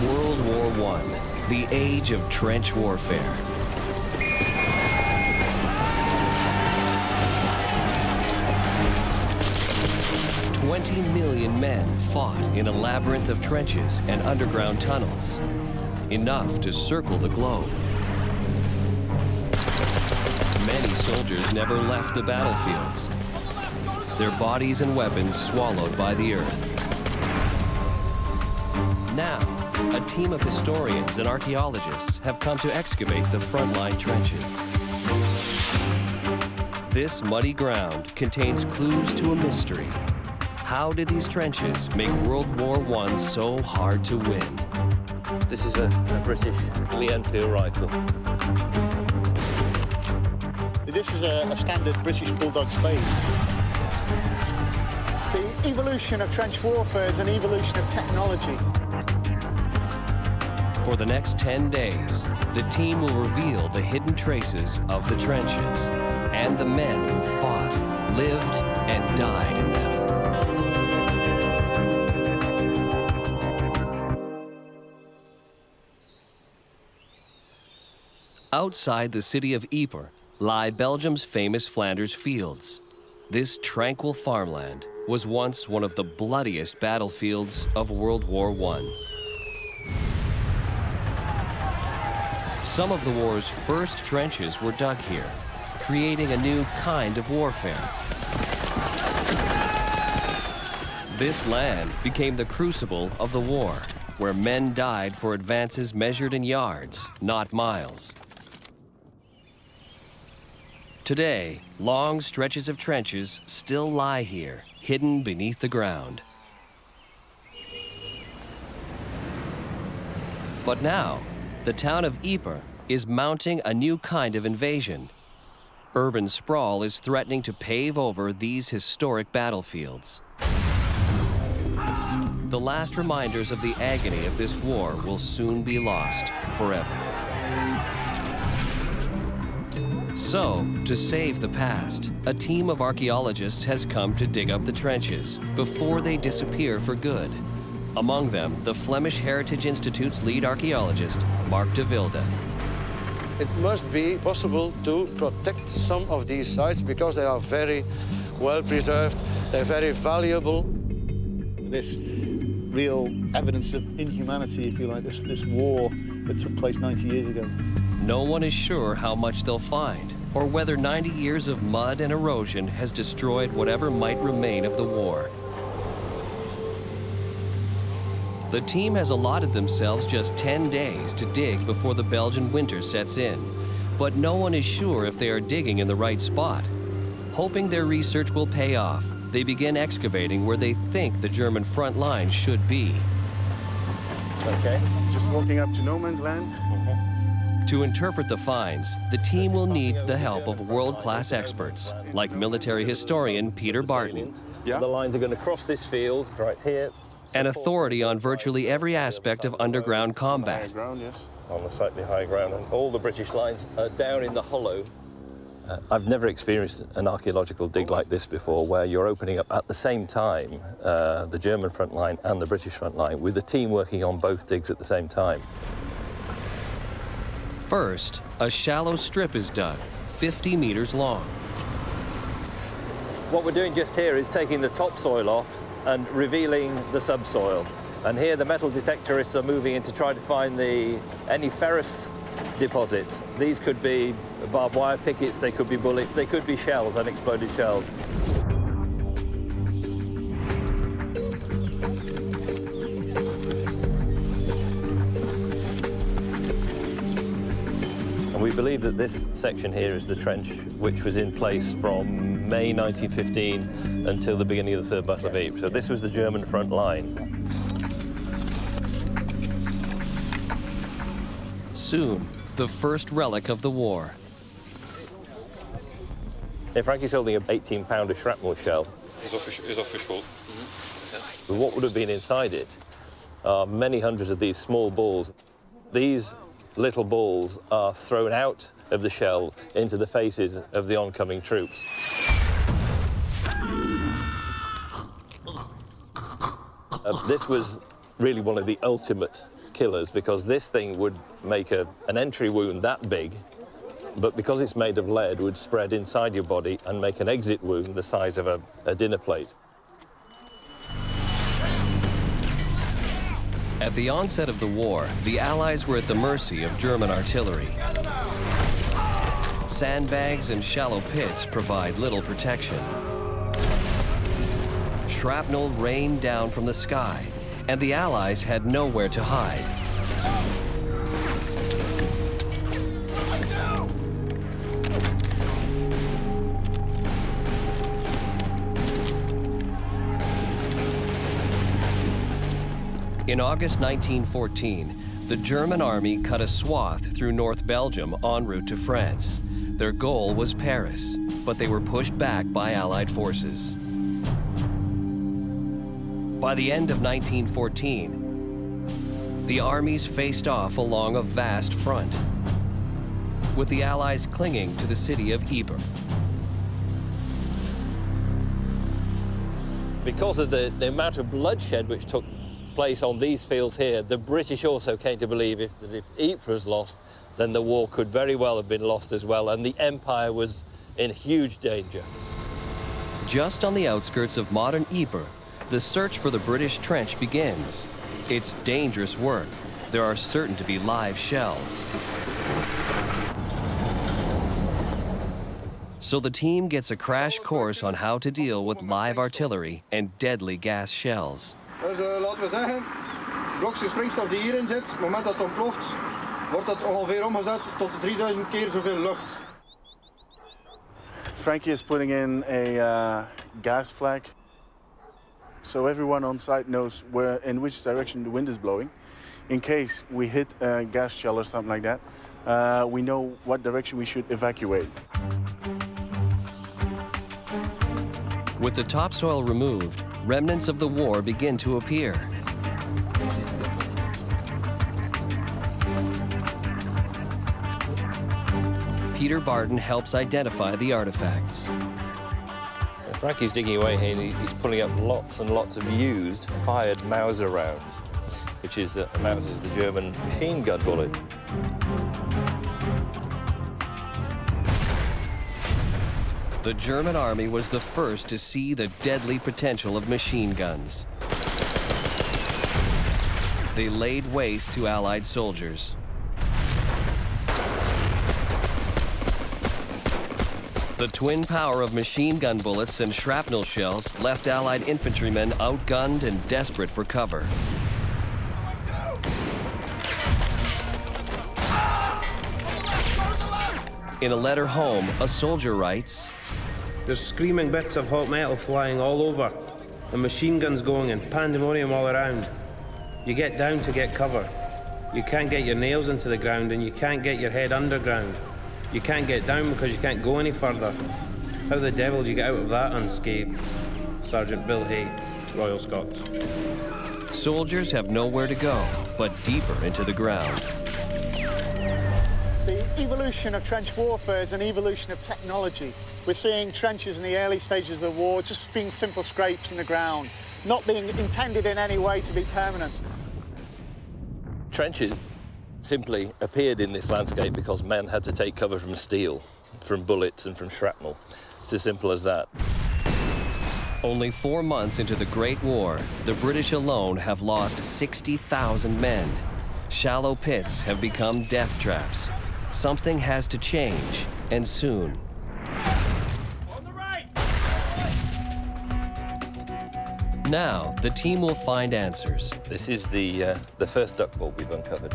World War I, the age of trench warfare. "20 million men fought in a labyrinth of trenches and underground tunnels, enough to circle the globe. Many soldiers never left the battlefields, their bodies and weapons swallowed by the earth. Now, a team of historians and archaeologists have come to excavate the frontline trenches. This muddy ground contains clues to a mystery. How did these trenches make World War I so hard to win? This is a British Lee-Enfield rifle. This is a standard British bulldog spade. The evolution of trench warfare is an evolution of technology. For the next 10 days, the team will reveal the hidden traces of the trenches and the men who fought, lived, and died in them. Outside the city of Ypres lie Belgium's famous Flanders fields. This tranquil farmland was once one of the bloodiest battlefields of World War I. Some of the war's first trenches were dug here, creating a new kind of warfare. This land became the crucible of the war, where men died for advances measured in yards, not miles. Today, long stretches of trenches still lie here, hidden beneath the ground. But now, the town of Ypres is mounting a new kind of invasion. Urban sprawl is threatening to pave over these historic battlefields. The last reminders of the agony of this war will soon be lost forever. So, to save the past, a team of archaeologists has come to dig up the trenches before they disappear for good. Among them, the Flemish Heritage Institute's lead archaeologist, Mark de Wilde. It must be possible to protect some of these sites because they are very well preserved, they're very valuable. This real evidence of inhumanity, if you like, this war that took place 90 years ago. No one is sure how much they'll find, or whether 90 years of mud and erosion has destroyed whatever might remain of the war. The team has allotted themselves just 10 days to dig before the Belgian winter sets in, but no one is sure if they are digging in the right spot. Hoping their research will pay off, they begin excavating where they think the German front line should be. Okay, just walking up to no man's land. To interpret the finds, the team will need the help of world-class experts, like military historian Peter Barton. The lines are going to cross this field right here. An authority on virtually every aspect of underground combat. On the slightly high ground, and all the British lines are down in the hollow. I've never experienced an archaeological dig like this before, where you're opening up at the same time the German front line and the British front line, with the team working on both digs at the same time. First, a shallow strip is dug, 50 meters long. What we're doing just here is taking the topsoil off and revealing the subsoil. And here the metal detectorists are moving in to try to find any ferrous deposits. These could be barbed wire pickets, they could be bullets, they could be shells, unexploded shells. And we believe that this section here is the trench which was in place from May 1915 until the beginning of the Third Battle of Ypres. So this was the German front line. Soon, the first relic of the war. Here, Frankie's holding an 18-pounder shrapnel shell. Is official. But what would have been inside it are many hundreds of these small balls. These little balls are thrown out of the shell into the faces of the oncoming troops. This was really one of the ultimate killers, because this thing would make an entry wound that big, but because it's made of lead, would spread inside your body and make an exit wound the size of a dinner plate. At the onset of the war, the Allies were at the mercy of German artillery. Sandbags and shallow pits provide little protection. Shrapnel rained down from the sky, and the Allies had nowhere to hide. In August 1914, the German army cut a swath through North Belgium en route to France. Their goal was Paris, but they were pushed back by Allied forces. By the end of 1914, the armies faced off along a vast front, with the Allies clinging to the city of Ypres. Because of the amount of bloodshed which took place on these fields here, the British also came to believe that if Ypres was lost, then the war could very well have been lost as well, and the empire was in huge danger. Just on the outskirts of modern Ypres, the search for the British trench begins. It's dangerous work. There are certain to be live shells. So the team gets a crash course on how to deal with live artillery and deadly gas shells. Dus laten we zeggen, blokje springstof die hierin zit, op het moment dat het ontploft, wordt dat ongeveer omgezet tot 3000 keer zoveel lucht. Frankie is putting in a gas flag, so everyone on site knows in which direction the wind is blowing. In case we hit a gas shell or something like that, we know what direction we should evacuate. With the topsoil removed, remnants of the war begin to appear. Peter Barton helps identify the artifacts. Frankie's digging away here, and he's pulling up lots and lots of used fired Mauser rounds, which is Mauser is the German machine gun bullet. The German army was the first to see the deadly potential of machine guns. They laid waste to Allied soldiers. The twin power of machine gun bullets and shrapnel shells left Allied infantrymen outgunned and desperate for cover. In a letter home, a soldier writes, "There's screaming bits of hot metal flying all over, and machine guns going and pandemonium all around. You get down to get cover. You can't get your nails into the ground, and you can't get your head underground. You can't get down because you can't go any further. How the devil do you get out of that unscathed?" Sergeant Bill Hay, Royal Scots. Soldiers have nowhere to go but deeper into the ground. The evolution of trench warfare is an evolution of technology. We're seeing trenches in the early stages of the war just being simple scrapes in the ground, not being intended in any way to be permanent. Trenches simply appeared in this landscape because men had to take cover from steel, from bullets and from shrapnel. It's as simple as that. Only 4 months into the Great War, the British alone have lost 60,000 men. Shallow pits have become death traps. Something has to change, and soon. On the right! Now, the team will find answers. This is the first duck bolt we've uncovered.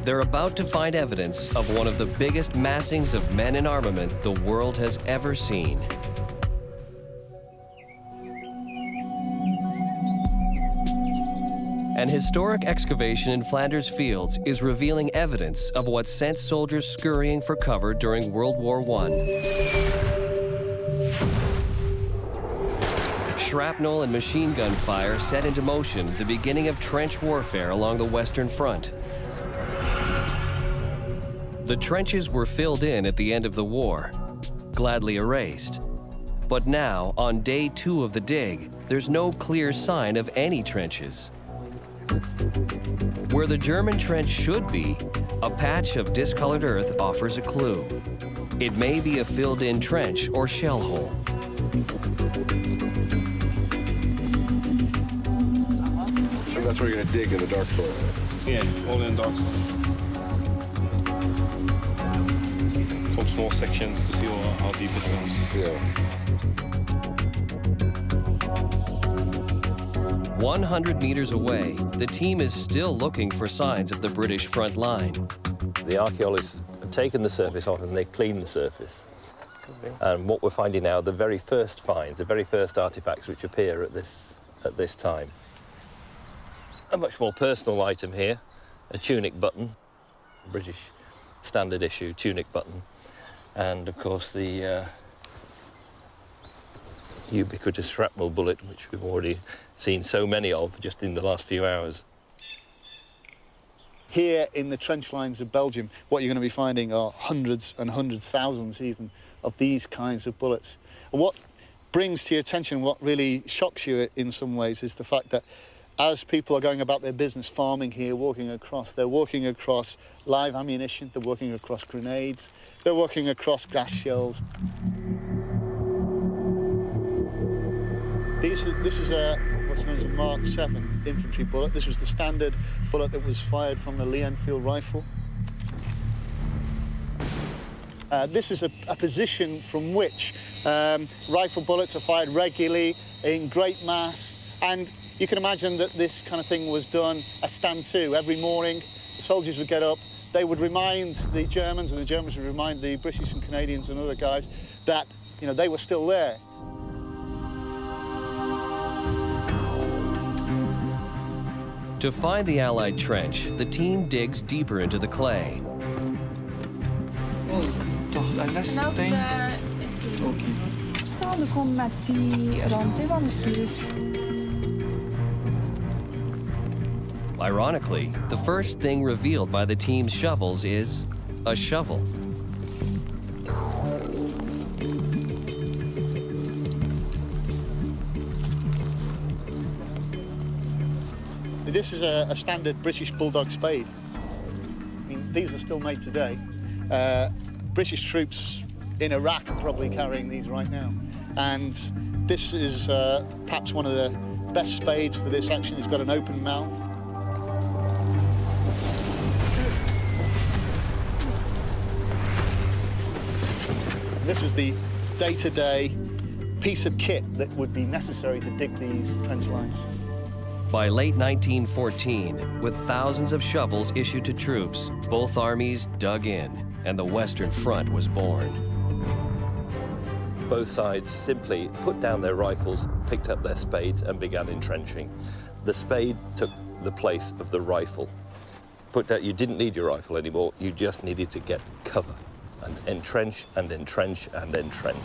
They're about to find evidence of one of the biggest massings of men in armament the world has ever seen. An historic excavation in Flanders fields is revealing evidence of what sent soldiers scurrying for cover during World War I. Shrapnel and machine gun fire set into motion the beginning of trench warfare along the Western Front. The trenches were filled in at the end of the war, gladly erased. But now, on day 2 of the dig, there's no clear sign of any trenches. Where the German trench should be, a patch of discolored earth offers a clue. It may be a filled-in trench or shell hole. So that's where you're gonna dig in the dark soil. Yeah, all in dark. Some small sections to see how deep it runs. Yeah. 100 meters away, the team is still looking for signs of the British front line. The archaeologists have taken the surface off and they clean the surface. And what we're finding now, the very first finds, the very first artifacts which appear at this time. A much more personal item here, a tunic button, British standard issue tunic button, and of course the ubiquitous shrapnel bullet, which we've already seen so many of just in the last few hours. Here in the trench lines of Belgium, what you're going to be finding are hundreds and hundreds, thousands even, of these kinds of bullets. And what brings to your attention, what really shocks you in some ways, is the fact that as people are going about their business farming here, they're walking across live ammunition, they're walking across grenades, they're walking across gas shells. This is what's known as a Mark 7 infantry bullet. This was the standard bullet that was fired from the Lee-Enfield rifle. This is a position from which rifle bullets are fired regularly in great mass, and you can imagine that this kind of thing was done at stand to. Every morning, the soldiers would get up, they would remind the Germans, and the Germans would remind the British and Canadians and other guys that, you know, they were still there. To find the Allied trench, the team digs deeper into the clay. Ironically, the first thing revealed by the team's shovels is a shovel. This is a standard British bulldog spade. I mean, these are still made today. British troops in Iraq are probably carrying these right now. And this is perhaps one of the best spades for this action. It's got an open mouth. This is the day-to-day piece of kit that would be necessary to dig these trench lines. By late 1914, with thousands of shovels issued to troops, both armies dug in, and the Western Front was born. Both sides simply put down their rifles, picked up their spades, and began entrenching. The spade took the place of the rifle. You didn't need your rifle anymore, you just needed to get cover, and entrench, and entrench, and entrench.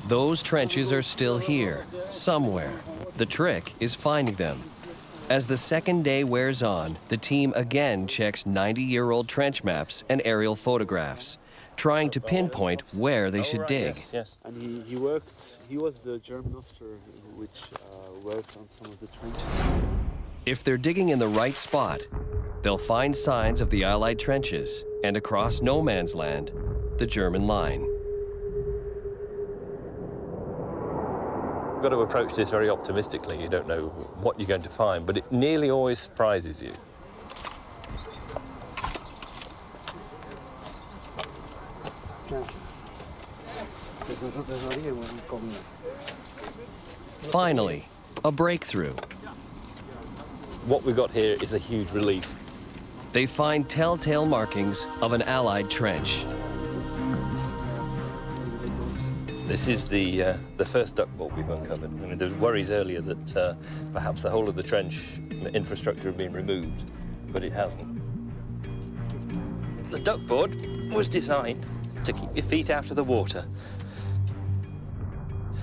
Those trenches are still here, somewhere. The trick is finding them. As the second day wears on, the team again checks 90-year-old trench maps and aerial photographs, trying to pinpoint where they should dig. Yes. And he was the German officer which worked on some of the trenches. If they're digging in the right spot, they'll find signs of the Allied trenches, and across no man's land, the German line. You've got to approach this very optimistically. You don't know what you're going to find, but it nearly always surprises you. Finally, a breakthrough. What we've got here is a huge relief. They find telltale markings of an Allied trench. This is the first duck bolt we've uncovered. I mean, there were worries earlier that perhaps the whole of the trench infrastructure had been removed, but it hasn't. The duck board was designed to keep your feet out of the water.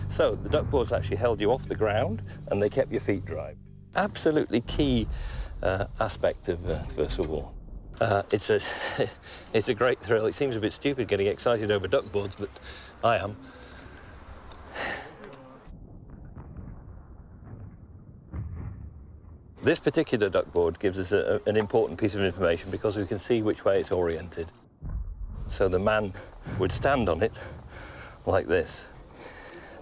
So the duck boards actually held you off the ground and they kept your feet dry. Absolutely key aspect of First World War. It's a great thrill. It seems a bit stupid getting excited over duck boards, but I am. This particular duckboard gives us an important piece of information because we can see which way it's oriented. So the man would stand on it like this.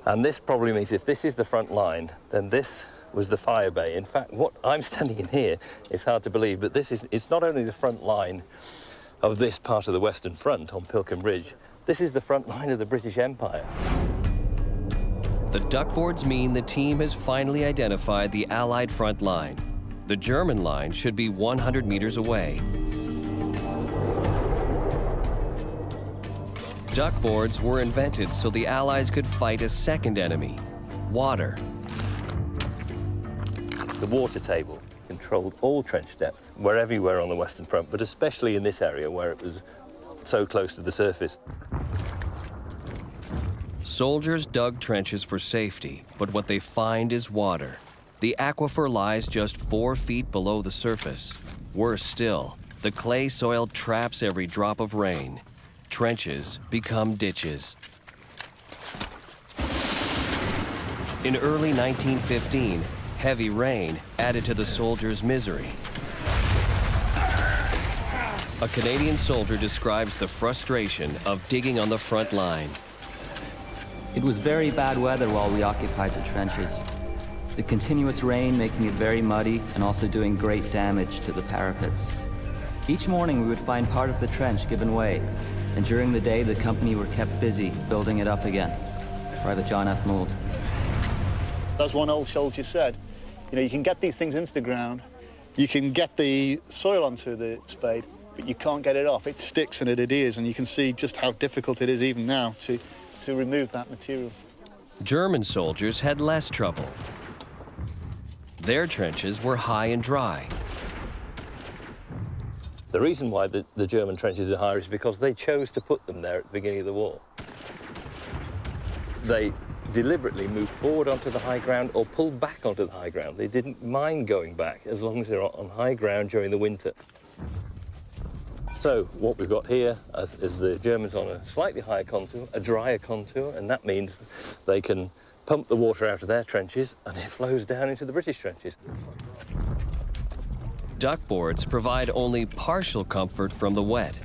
And this probably means if this is the front line, then this was the fire bay. In fact, what I'm standing in here is hard to believe, but it's not only the front line of this part of the Western Front on Pilkem Bridge, this is the front line of the British Empire. The duckboards mean the team has finally identified the Allied front line. The German line should be 100 meters away. Duckboards were invented so the Allies could fight a second enemy, water. The water table controlled all trench depth, wherever you were on the Western Front, but especially in this area where it was so close to the surface. Soldiers dug trenches for safety, but what they find is water. The aquifer lies just 4 feet below the surface. Worse still, the clay soil traps every drop of rain. Trenches become ditches. In early 1915, heavy rain added to the soldiers' misery. A Canadian soldier describes the frustration of digging on the front line. It was very bad weather while we occupied the trenches. The continuous rain making it very muddy and also doing great damage to the parapets. Each morning we would find part of the trench given way, and during the day the company were kept busy building it up again. Private John F. Mould. As one old soldier said, you know, you can get these things into the ground, you can get the soil onto the spade, but you can't get it off. It sticks and it adheres, and you can see just how difficult it is even now to remove that material. German soldiers had less trouble. Their trenches were high and dry. The reason why the German trenches are higher is because they chose to put them there at the beginning of the war. They deliberately moved forward onto the high ground or pulled back onto the high ground. They didn't mind going back as long as they're on high ground during the winter. So what we've got here is the Germans on a slightly higher contour, a drier contour, and that means they can pump the water out of their trenches and it flows down into the British trenches. Duckboards provide only partial comfort from the wet.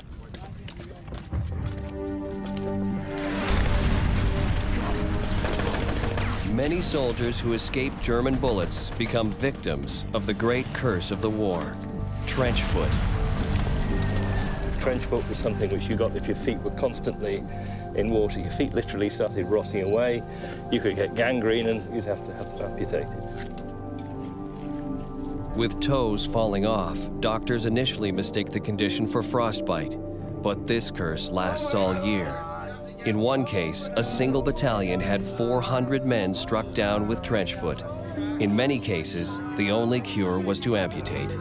Many soldiers who escape German bullets become victims of the great curse of the war, trench foot. Trench foot was something which you got if your feet were constantly in water. Your feet literally started rotting away. You could get gangrene and you'd have to have them amputated. With toes falling off, doctors initially mistake the condition for frostbite, but this curse lasts all year. In one case, a single battalion had 400 men struck down with trench foot. In many cases, the only cure was to amputate.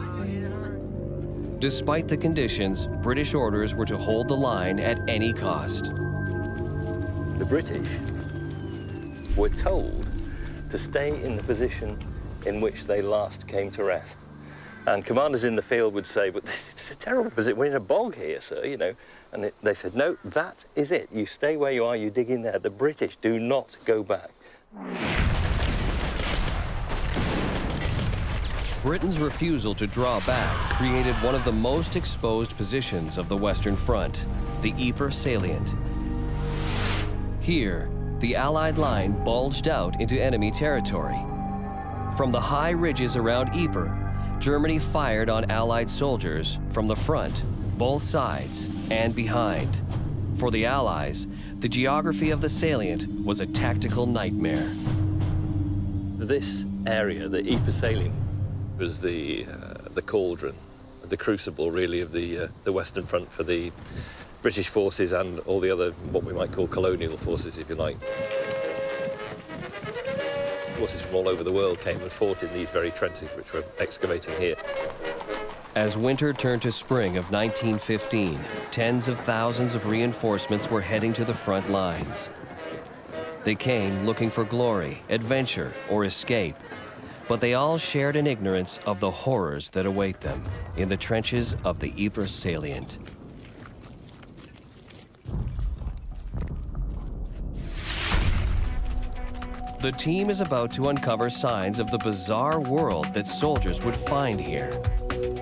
Despite the conditions, British orders were to hold the line at any cost. The British were told to stay in the position in which they last came to rest. And commanders in the field would say, but it's a terrible position, we're in a bog here, sir, you know. And they said, no, that is it. You stay where you are, you dig in there. The British do not go back. Britain's refusal to draw back created one of the most exposed positions of the Western Front, the Ypres salient. Here, the Allied line bulged out into enemy territory. From the high ridges around Ypres, Germany fired on Allied soldiers from the front, both sides, and behind. For the Allies, the geography of the salient was a tactical nightmare. This area, the Ypres salient, was the cauldron, the crucible, really, of the Western Front for the British forces and all the other, what we might call colonial forces, if you like. Forces from all over the world came and fought in these very trenches which we're excavating here. As winter turned to spring of 1915, tens of thousands of reinforcements were heading to the front lines. They came looking for glory, adventure, or escape, but they all shared an ignorance of the horrors that await them in the trenches of the Ypres salient. The team is about to uncover signs of the bizarre world that soldiers would find here.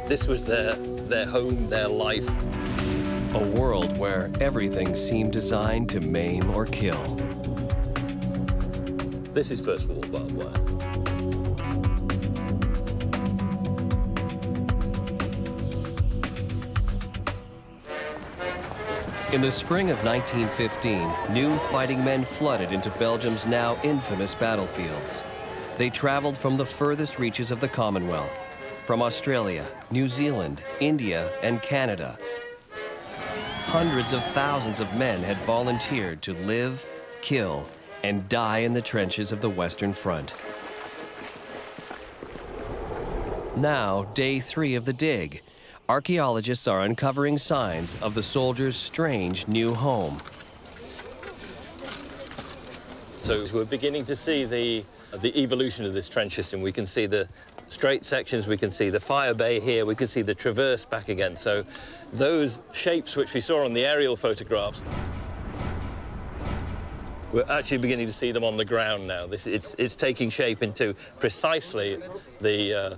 This was their home, their life. A world where everything seemed designed to maim or kill. This is First World War barbed wire. In the spring of 1915, new fighting men flooded into Belgium's now infamous battlefields. They traveled from the furthest reaches of the Commonwealth, from Australia, New Zealand, India, and Canada. Hundreds of thousands of men had volunteered to live, kill, and die in the trenches of the Western Front. Now, day 3 of the dig. Archaeologists are uncovering signs of the soldiers' strange new home. So we're beginning to see the evolution of this trench system. We can see the straight sections, we can see the fire bay here, we can see the traverse back again. So those shapes which we saw on the aerial photographs, we're actually beginning to see them on the ground now. It's taking shape into precisely the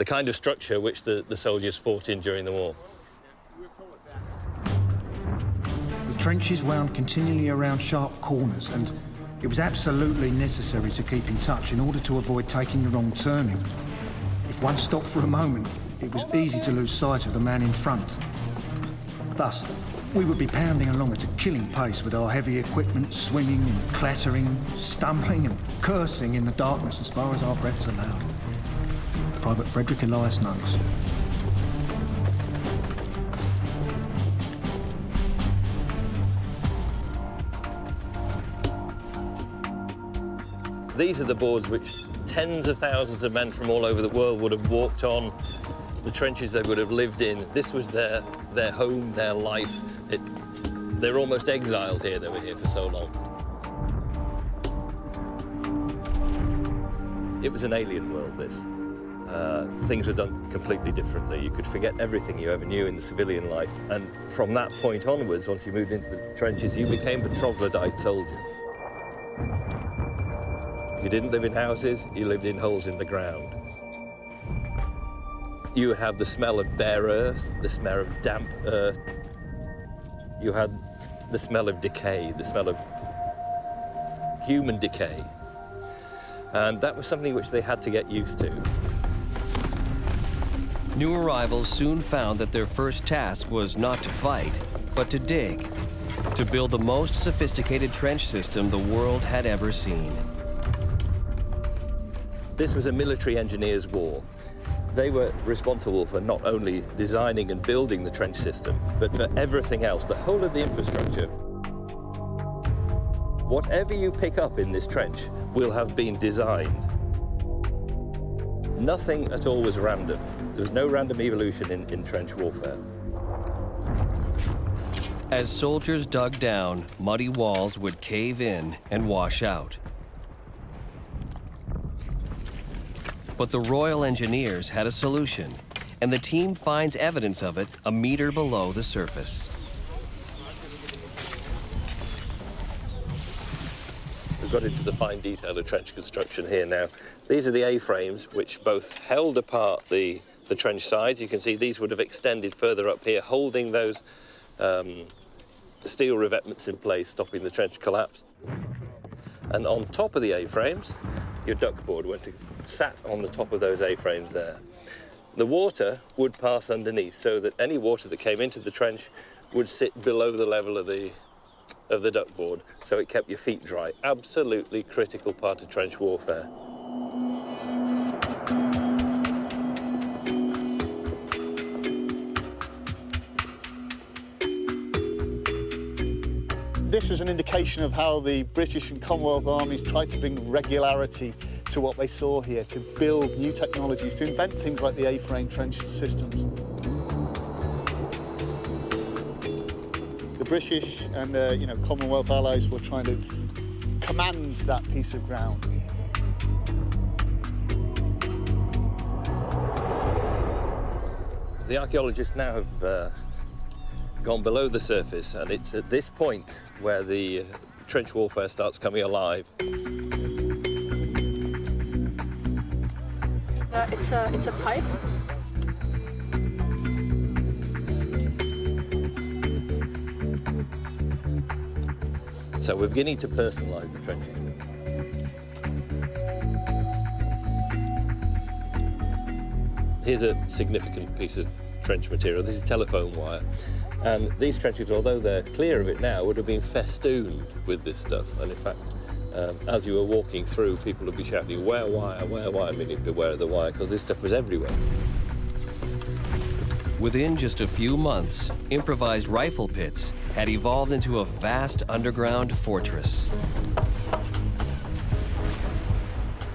kind of structure which the soldiers fought in during the war. The trenches wound continually around sharp corners, and it was absolutely necessary to keep in touch in order to avoid taking the wrong turning. If one stopped for a moment, it was easy to lose sight of the man in front. Thus, we would be pounding along at a killing pace with our heavy equipment swinging and clattering, stumbling and cursing in the darkness as far as our breaths allowed. Private Frederick Elias Noakes. These are the boards which tens of thousands of men from all over the world would have walked on, the trenches they would have lived in. This was their home, their life. They're almost exiled here. They were here for so long. It was an alien world, this. Things were done completely differently. You could forget everything you ever knew in the civilian life. And from that point onwards, once you moved into the trenches, you became a troglodyte soldier. You didn't live in houses, you lived in holes in the ground. You would have the smell of bare earth, the smell of damp earth. You had the smell of decay, the smell of human decay. And that was something which they had to get used to. New arrivals soon found that their first task was not to fight, but to dig, to build the most sophisticated trench system the world had ever seen. This was a military engineers' war. They were responsible for not only designing and building the trench system, but for everything else, the whole of the infrastructure. Whatever you pick up in this trench will have been designed. Nothing at all was random. There was no random evolution in trench warfare. As soldiers dug down, muddy walls would cave in and wash out. But the Royal Engineers had a solution, and the team finds evidence of it a meter below the surface. We've got into the fine detail of trench construction here now. These are the A-frames which both held apart the trench sides. You can see these would have extended further up here, holding those steel revetments in place, stopping the trench collapse. And on top of the A-frames, your duckboard sat on the top of those A-frames there. The water would pass underneath, so that any water that came into the trench would sit below the level of the duckboard, so it kept your feet dry. Absolutely critical part of trench warfare. This is an indication of how the British and Commonwealth armies tried to bring regularity to what they saw here, to build new technologies, to invent things like the A-frame trench systems. The British and Commonwealth allies were trying to command that piece of ground. The archaeologists now have gone below the surface, and it's at this point where the trench warfare starts coming alive. It's a pipe. So we're beginning to personalise the trenching. Here's a significant piece of trench material. This is telephone wire. And these trenches, although they're clear of it now, would have been festooned with this stuff. And in fact, as you were walking through, people would be shouting, "Wire, wire, wire, wire," meaning beware of the wire, because this stuff was everywhere. Within just a few months, improvised rifle pits had evolved into a vast underground fortress.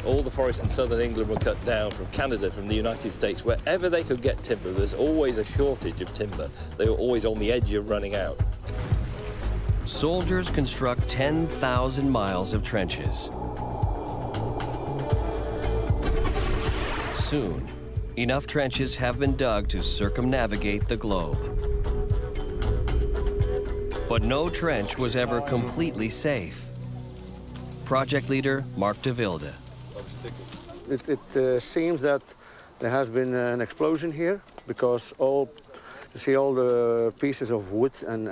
All the forests in southern England were cut down, from Canada, from the United States. Wherever they could get timber, there's always a shortage of timber. They were always on the edge of running out. Soldiers construct 10,000 miles of trenches. Soon, enough trenches have been dug to circumnavigate the globe. But no trench was ever completely safe. Project leader Mark de Wilde. It seems that there has been an explosion here because you see all the pieces of wood and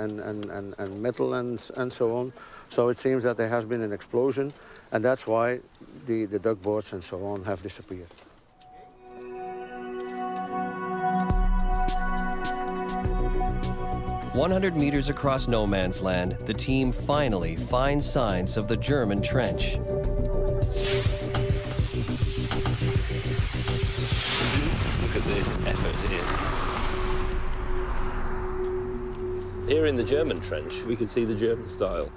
metal and so on. So it seems that there has been an explosion, and that's why the duck boards and so on have disappeared. "100 meters across no man's land, the team finally finds signs of the German trench. Look at the effort here. Here in the German trench, we can see the German style.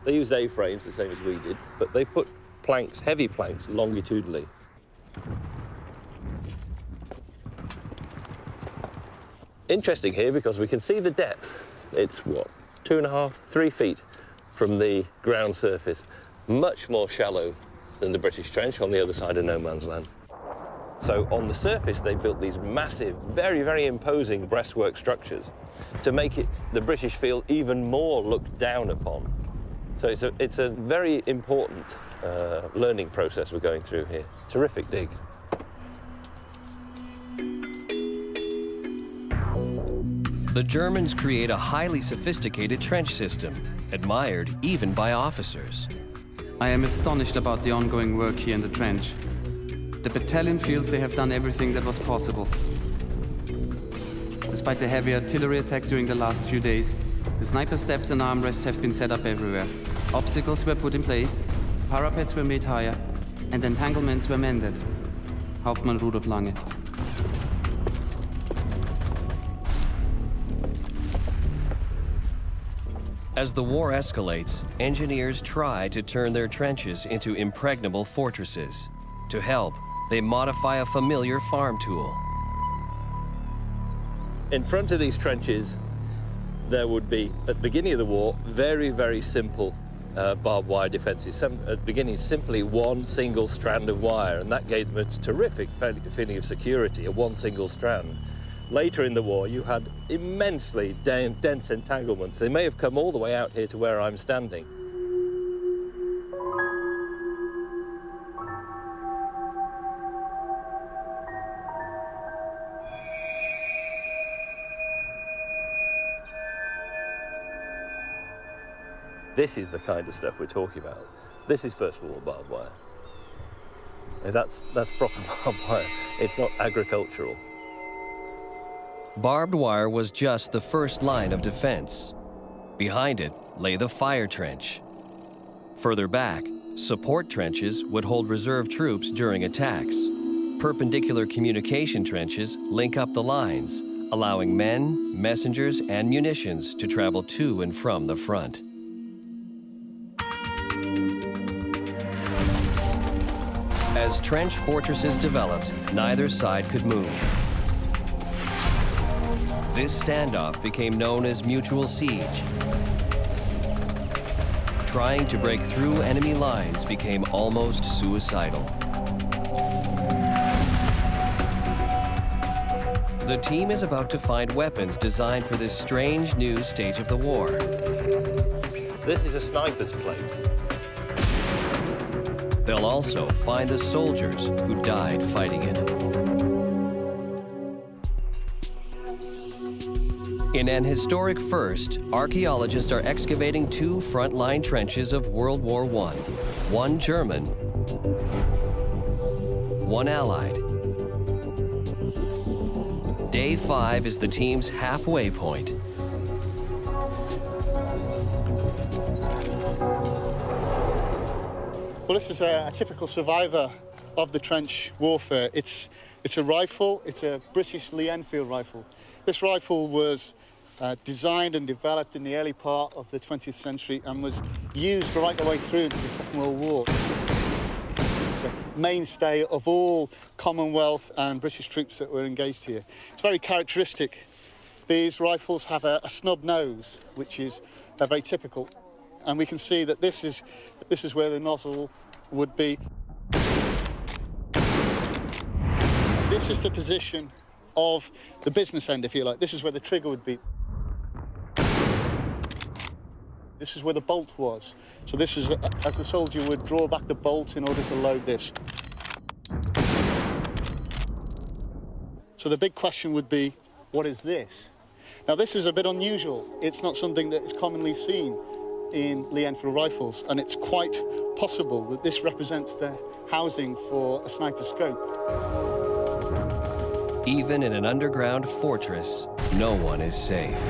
They used A-frames, the same as we did, but they put planks, heavy planks, longitudinally. Interesting here because we can see the depth. It's what, 2.5, 3 feet from the ground surface. Much more shallow than the British trench on the other side of no man's land. So on the surface, they built these massive, very, very imposing breastwork structures to make the British feel even more looked down upon. So it's a very important learning process we're going through here. Terrific dig. The Germans create a highly sophisticated trench system, admired even by officers. I am astonished about the ongoing work here in the trench. The battalion feels they have done everything that was possible. Despite the heavy artillery attack during the last few days, the sniper steps and armrests have been set up everywhere. Obstacles were put in place, parapets were made higher, and entanglements were mended. Hauptmann Rudolf Lange. As the war escalates, engineers try to turn their trenches into impregnable fortresses. To help, they modify a familiar farm tool. In front of these trenches, there would be, at the beginning of the war, very, very simple barbed wire defenses. At the beginning, simply one single strand of wire, and that gave them a terrific feeling of security, a one single strand. Later in the war, you had immensely dense entanglements. They may have come all the way out here to where I'm standing. This is the kind of stuff we're talking about. This is First World War barbed wire. That's proper barbed wire. It's not agricultural. Barbed wire was just the first line of defense. Behind it lay the fire trench. Further back, support trenches would hold reserve troops during attacks. Perpendicular communication trenches link up the lines, allowing men, messengers, and munitions to travel to and from the front. As trench fortresses developed, neither side could move. This standoff became known as mutual siege. Trying to break through enemy lines became almost suicidal. The team is about to find weapons designed for this strange new stage of the war. This is a sniper's plate. They'll also find the soldiers who died fighting it. In an historic first, archaeologists are excavating 2 frontline trenches of World War I. One German, one Allied. Day 5 is the team's halfway point. Well, this is a typical survivor of the trench warfare. It's a rifle, it's a British Lee-Enfield rifle. This rifle was designed and developed in the early part of the 20th century and was used right the way through into the Second World War. It's a mainstay of all Commonwealth and British troops that were engaged here. It's very characteristic. These rifles have a snub nose, which is very typical. And we can see that this is where the nozzle would be. This is the position of the business end, if you like. This is where the trigger would be. This is where the bolt was. So this is as the soldier would draw back the bolt in order to load this. So the big question would be, what is this? Now this is a bit unusual. It's not something that is commonly seen in Lee-Enfield rifles, and it's quite possible that this represents the housing for a sniper scope. Even in an underground fortress, no one is safe.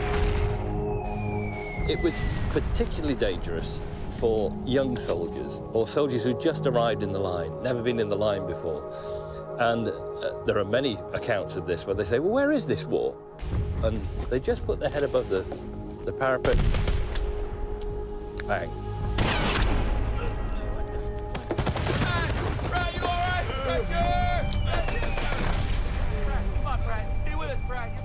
It was particularly dangerous for young soldiers or soldiers who just arrived in the line, never been in the line before. And there are many accounts of this where they say, well, where is this war? And they just put their head above the parapet. Bang.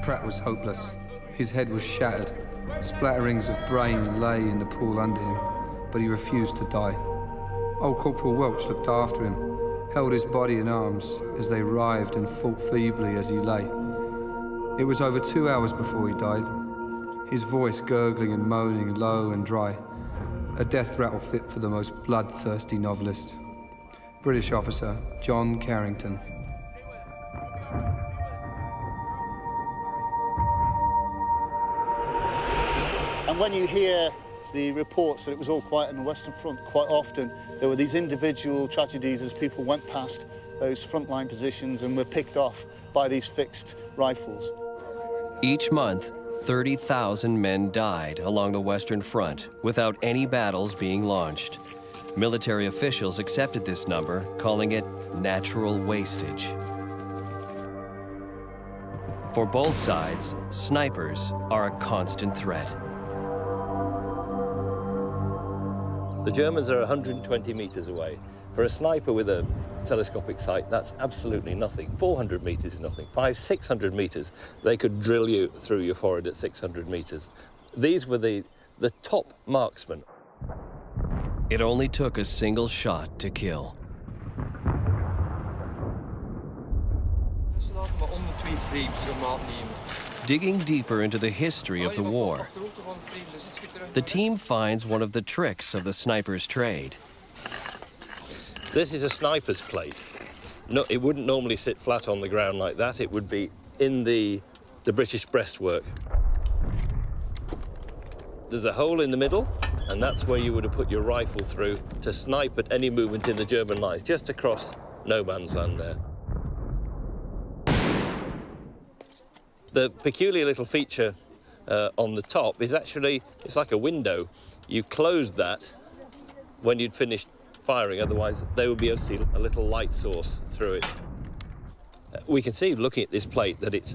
Pratt was hopeless. His head was shattered. Splatterings of brain lay in the pool under him, but he refused to die. Old Corporal Welch looked after him, held his body in arms as they writhed and fought feebly as he lay. It was over 2 hours before he died, his voice gurgling and moaning low and dry, a death rattle fit for the most bloodthirsty novelist. British officer John Carrington. And when you hear the reports that it was all quiet on the Western Front, quite often there were these individual tragedies as people went past those frontline positions and were picked off by these fixed rifles. Each month, 30,000 men died along the Western Front without any battles being launched. Military officials accepted this number, calling it natural wastage. For both sides, snipers are a constant threat. The Germans are 120 meters away. For a sniper with a telescopic sight, that's absolutely nothing. 400 meters is nothing. 500-600 meters, they could drill you through your forehead at 600 meters. These were the top marksmen. It only took a single shot to kill. Digging deeper into the history of the war, the team finds one of the tricks of the sniper's trade. This is a sniper's plate. No, it wouldn't normally sit flat on the ground like that. It would be in the British breastwork. There's a hole in the middle, and that's where you would have put your rifle through to snipe at any movement in the German lines, just across no man's land there. The peculiar little feature on the top is actually, it's like a window. You closed that when you'd finished firing, otherwise they would be able to see a little light source through it. We can see, looking at this plate, that it's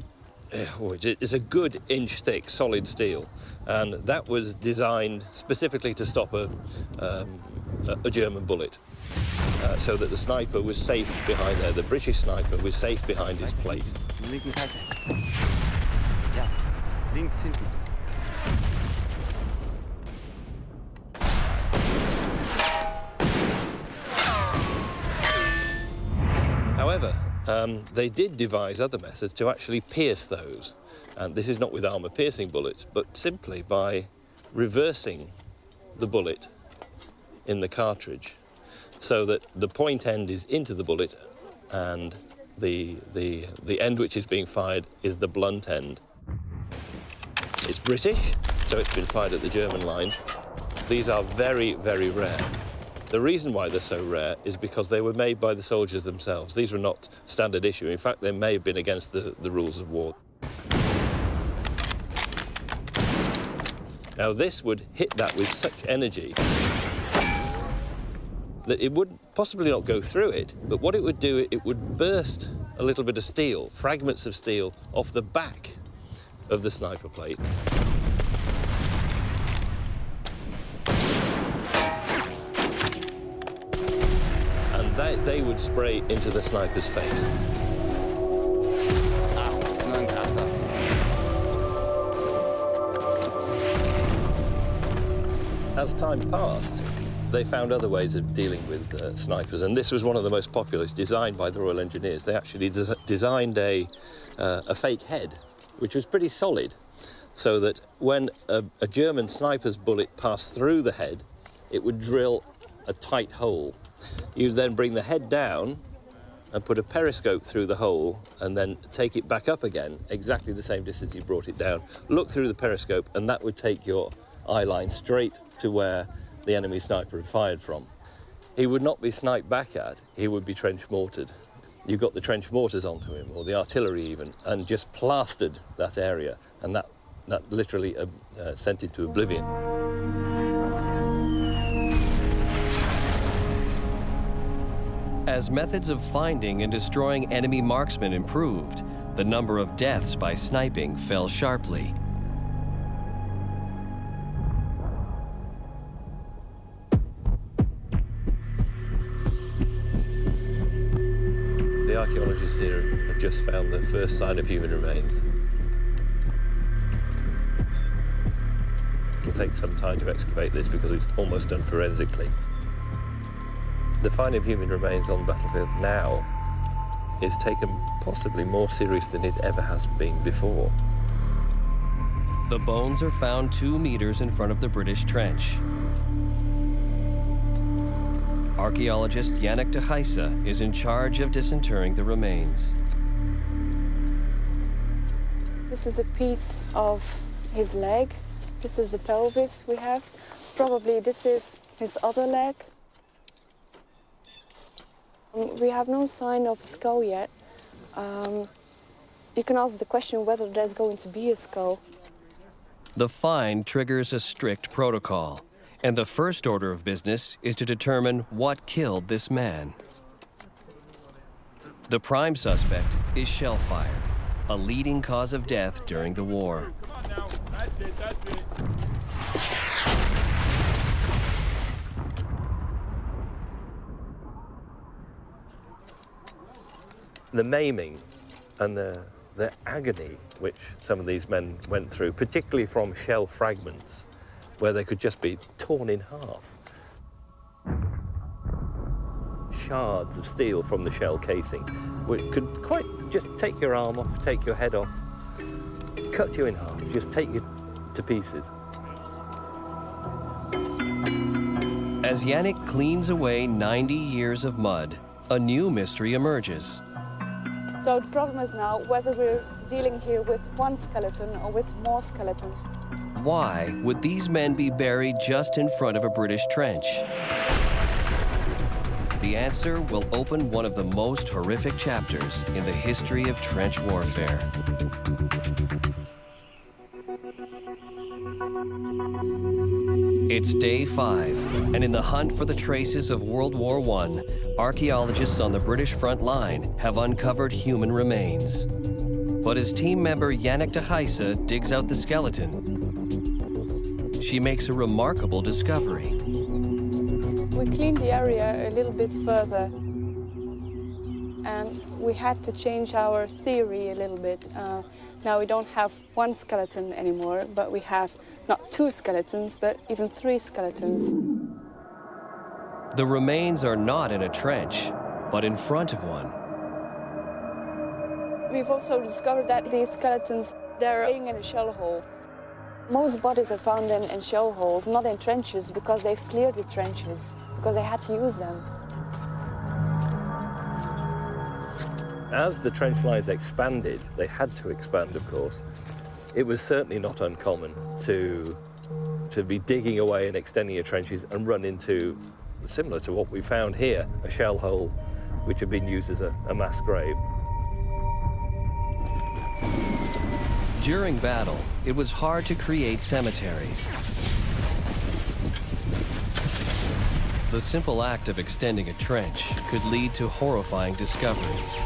a good inch thick, solid steel, and that was designed specifically to stop a German bullet, so that the sniper was safe behind there. The British sniper was safe behind his plate. Links hinten. However, they did devise other methods to actually pierce those. And this is not with armor-piercing bullets, but simply by reversing the bullet in the cartridge, so that the point end is into the bullet and the end which is being fired is the blunt end. It's British, so it's been fired at the German lines. These are very, very rare. The reason why they're so rare is because they were made by the soldiers themselves. These were not standard issue. In fact, they may have been against the rules of war. Now, this would hit that with such energy that it would possibly not go through it, but what it would do, it would burst a little bit of steel, fragments of steel, off the back of the sniper plate. And they would spray into the sniper's face. As time passed, they found other ways of dealing with snipers, and this was one of the most popular. It's designed by the Royal Engineers. They actually designed a fake head, which was pretty solid, so that when a German sniper's bullet passed through the head, it would drill a tight hole. You then bring the head down and put a periscope through the hole and then take it back up again, exactly the same distance you brought it down. Look through the periscope, and that would take your eye line straight to where the enemy sniper had fired from. He would not be sniped back at, he would be trench mortared. You got the trench mortars onto him, or the artillery even, and just plastered that area, and that literally sent it to oblivion. As methods of finding and destroying enemy marksmen improved, the number of deaths by sniping fell sharply. The archaeologists here have just found the first sign of human remains. It'll take some time to excavate this because it's almost done forensically. The finding of human remains on the battlefield now is taken possibly more serious than it ever has been before. The bones are found 2 meters in front of the British trench. Archaeologist Yannick de Heijse is in charge of disinterring the remains. This is a piece of his leg. This is the pelvis we have. Probably this is his other leg. We have no sign of skull yet. You can ask the question whether there's going to be a skull. The find triggers a strict protocol, and the first order of business is to determine what killed this man. The prime suspect is shell fire, a leading cause of death during the war. Come on now. That's it, that's it. The maiming and the agony which some of these men went through, particularly from shell fragments, where they could just be torn in half. Shards of steel from the shell casing, which could quite just take your arm off, take your head off, cut you in half, just take you to pieces. As Yannick cleans away 90 years of mud, a new mystery emerges. So the problem is now whether we're dealing here with one skeleton or with more skeletons. Why would these men be buried just in front of a British trench? The answer will open one of the most horrific chapters in the history of trench warfare. It's day 5, and in the hunt for the traces of World War I, archaeologists on the British front line have uncovered human remains. But as team member Yannick de Heijse digs out the skeleton, she makes a remarkable discovery. We cleaned the area a little bit further, and we had to change our theory a little bit. Now we don't have one skeleton anymore, but we have not 2 skeletons, but even 3 skeletons. The remains are not in a trench, but in front of one. We've also discovered that these skeletons, they're laying in a shell hole. Most bodies are found in shell holes, not in trenches, because they've cleared the trenches, because they had to use them. As the trench lines expanded, they had to expand, of course, It was certainly not uncommon to be digging away and extending your trenches and run into, similar to what we found here, a shell hole which had been used as a mass grave. During battle, it was hard to create cemeteries. The simple act of extending a trench could lead to horrifying discoveries.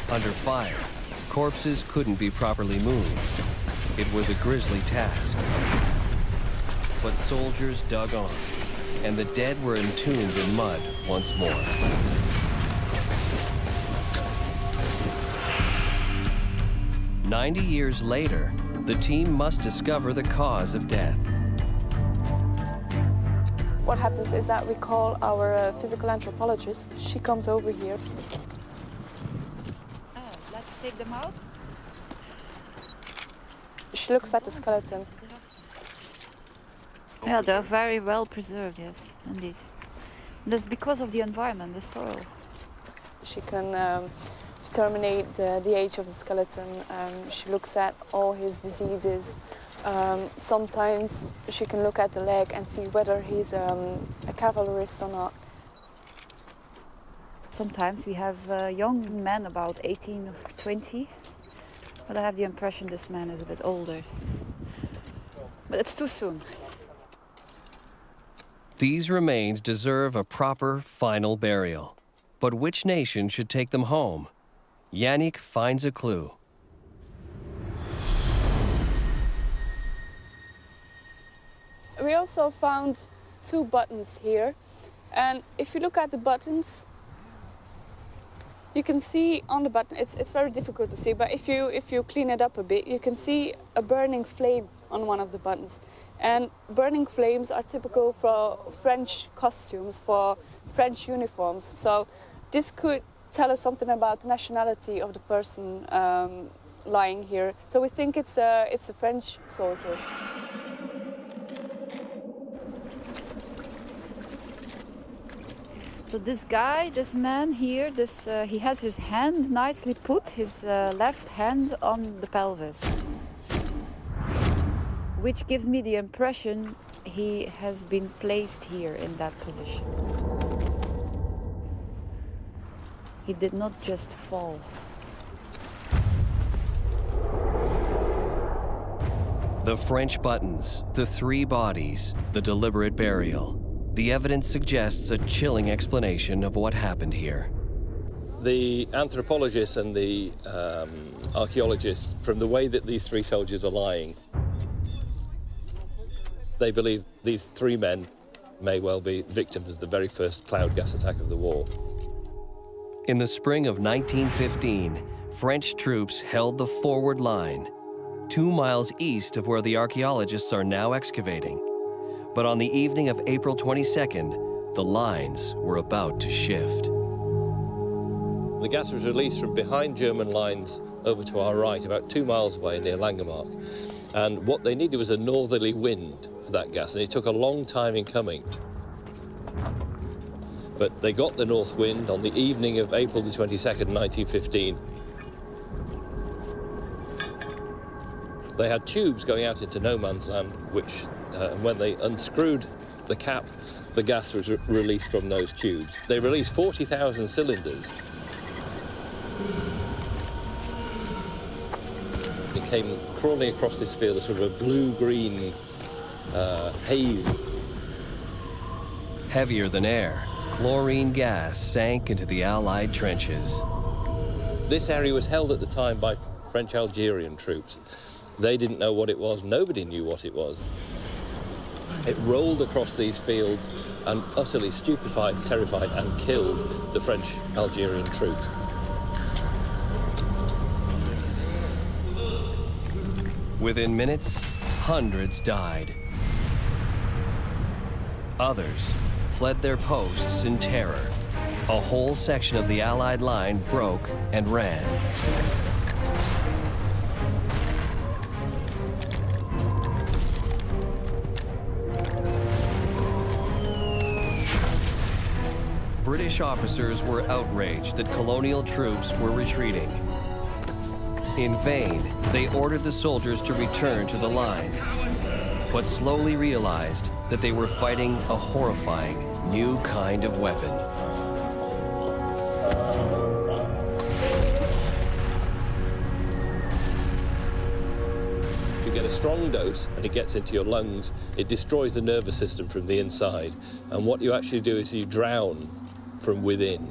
Under fire, corpses couldn't be properly moved. It was a grisly task. But soldiers dug on, and the dead were entombed in mud once more. "90 years later, the team must discover the cause of death. What happens is that we call our physical anthropologist. She comes over here. Let's take them out. She looks at the skeleton. Yeah, they're very well preserved, yes, indeed. That's because of the environment, the soil. She can determine the age of the skeleton. She looks at all his diseases. Sometimes she can look at the leg and see whether he's a cavalryist or not. Sometimes we have young men, about 18 or 20, but I have the impression this man is a bit older. But it's too soon. These remains deserve a proper final burial. But which nation should take them home? Yannick finds a clue. We also found 2 buttons here. And if you look at the buttons, you can see on the button, it's very difficult to see, but if you clean it up a bit, you can see a burning flame on one of the buttons. And burning flames are typical for French costumes, for French uniforms. So this could tell us something about the nationality of the person lying here. So we think it's a French soldier. So this guy, this man here, he has his hand nicely put, his left hand on the pelvis, which gives me the impression he has been placed here in that position. He did not just fall. The French buttons, the 3 bodies, the deliberate burial. The evidence suggests a chilling explanation of what happened here. The anthropologists and the archaeologists, from the way that these 3 soldiers are lying, they believe these 3 men may well be victims of the very first cloud gas attack of the war. In the spring of 1915, French troops held the forward line, 2 miles east of where the archaeologists are now excavating. But on the evening of April 22nd, the lines were about to shift. The gas was released from behind German lines over to our right, about 2 miles away near Langemarck. And what they needed was a northerly wind for that gas, and it took a long time in coming. But they got the north wind on the evening of April the 22nd, 1915. They had tubes going out into no man's land, which, when they unscrewed the cap, the gas was released from those tubes. They released 40,000 cylinders. It came crawling across this field, a sort of a blue-green haze. Heavier than air, chlorine gas sank into the Allied trenches. This area was held at the time by French Algerian troops. They didn't know what it was. Nobody knew what it was. It rolled across these fields and utterly stupefied, terrified, and killed the French Algerian troops. Within minutes, hundreds died. Others fled their posts in terror. A whole section of the Allied line broke and ran. British officers were outraged that colonial troops were retreating. In vain, they ordered the soldiers to return to the line, but slowly realized that they were fighting a horrifying new kind of weapon. You get a strong dose and it gets into your lungs, it destroys the nervous system from the inside, and what you actually do is you drown from within.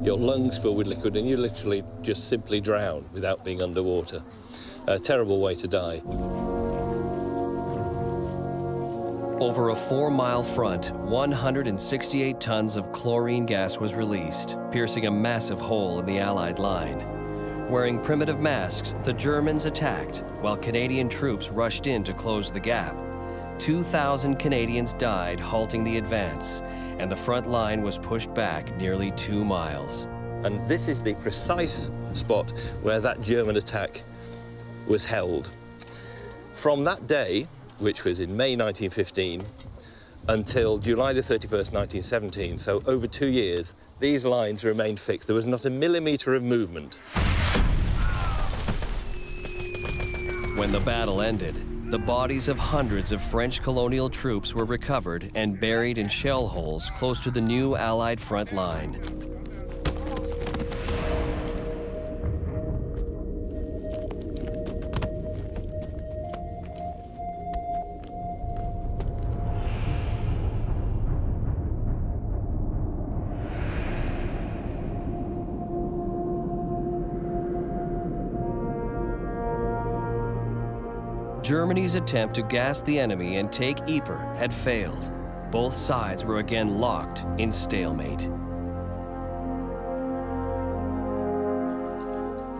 Your lungs fill with liquid and you literally just simply drown without being underwater. A terrible way to die. Over a 4-mile front, 168 tons of chlorine gas was released, piercing a massive hole in the Allied line. Wearing primitive masks, the Germans attacked, while Canadian troops rushed in to close the gap. 2,000 Canadians died, halting the advance, and the front line was pushed back nearly 2 miles. And this is the precise spot where that German attack was held. From that day, which was in May 1915, until July the 31st, 1917, so over 2 years, these lines remained fixed. There was not a millimetre of movement. When the battle ended, the bodies of hundreds of French colonial troops were recovered and buried in shell holes close to the new Allied front line. Germany's attempt to gas the enemy and take Ypres had failed. Both sides were again locked in stalemate.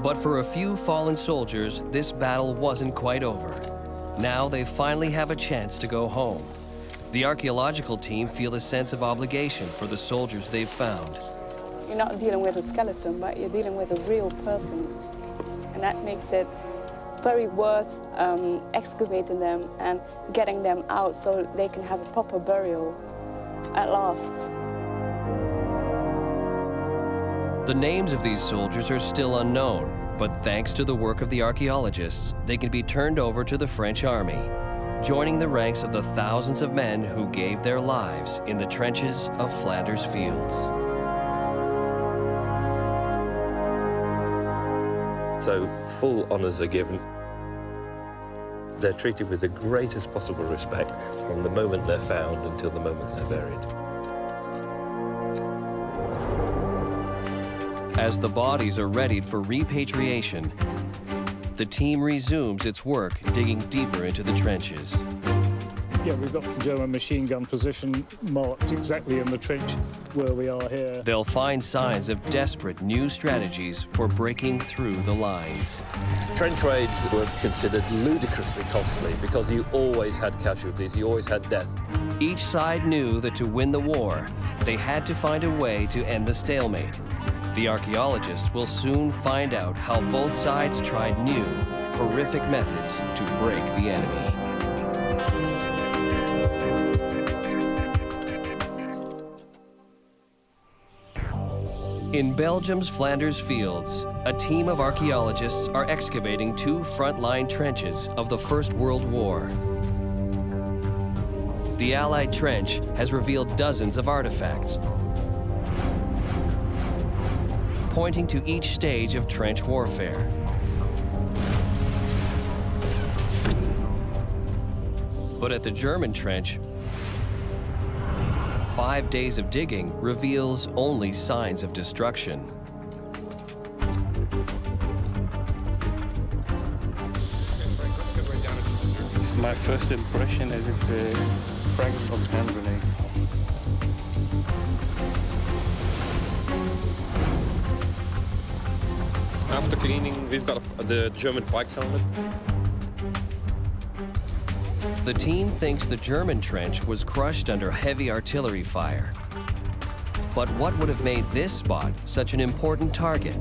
But for a few fallen soldiers, this battle wasn't quite over. Now they finally have a chance to go home. The archaeological team feel a sense of obligation for the soldiers they've found. You're not dealing with a skeleton, but you're dealing with a real person. And that makes it very worth excavating them and getting them out so they can have a proper burial at last. The names of these soldiers are still unknown, but thanks to the work of the archaeologists, they can be turned over to the French army, joining the ranks of the thousands of men who gave their lives in the trenches of Flanders fields. So full honours are given. They're treated with the greatest possible respect from the moment they're found until the moment they're buried. As the bodies are readied for repatriation, the team resumes its work digging deeper into the trenches. Yeah, we've got the German machine gun position marked exactly in the trench where we are here. They'll find signs of desperate new strategies for breaking through the lines. Trench raids were considered ludicrously costly because you always had casualties, you always had death. Each side knew that to win the war, they had to find a way to end the stalemate. The archaeologists will soon find out how both sides tried new, horrific methods to break the enemy. In Belgium's Flanders fields, a team of archaeologists are excavating 2 frontline trenches of the First World War. The Allied trench has revealed dozens of artifacts, pointing to each stage of trench warfare. But at the German trench, 5 days of digging reveals only signs of destruction. My first impression is it's a fragment of a hand grenade. After cleaning, we've got the German pike helmet. The team thinks the German trench was crushed under heavy artillery fire. But what would have made this spot such an important target?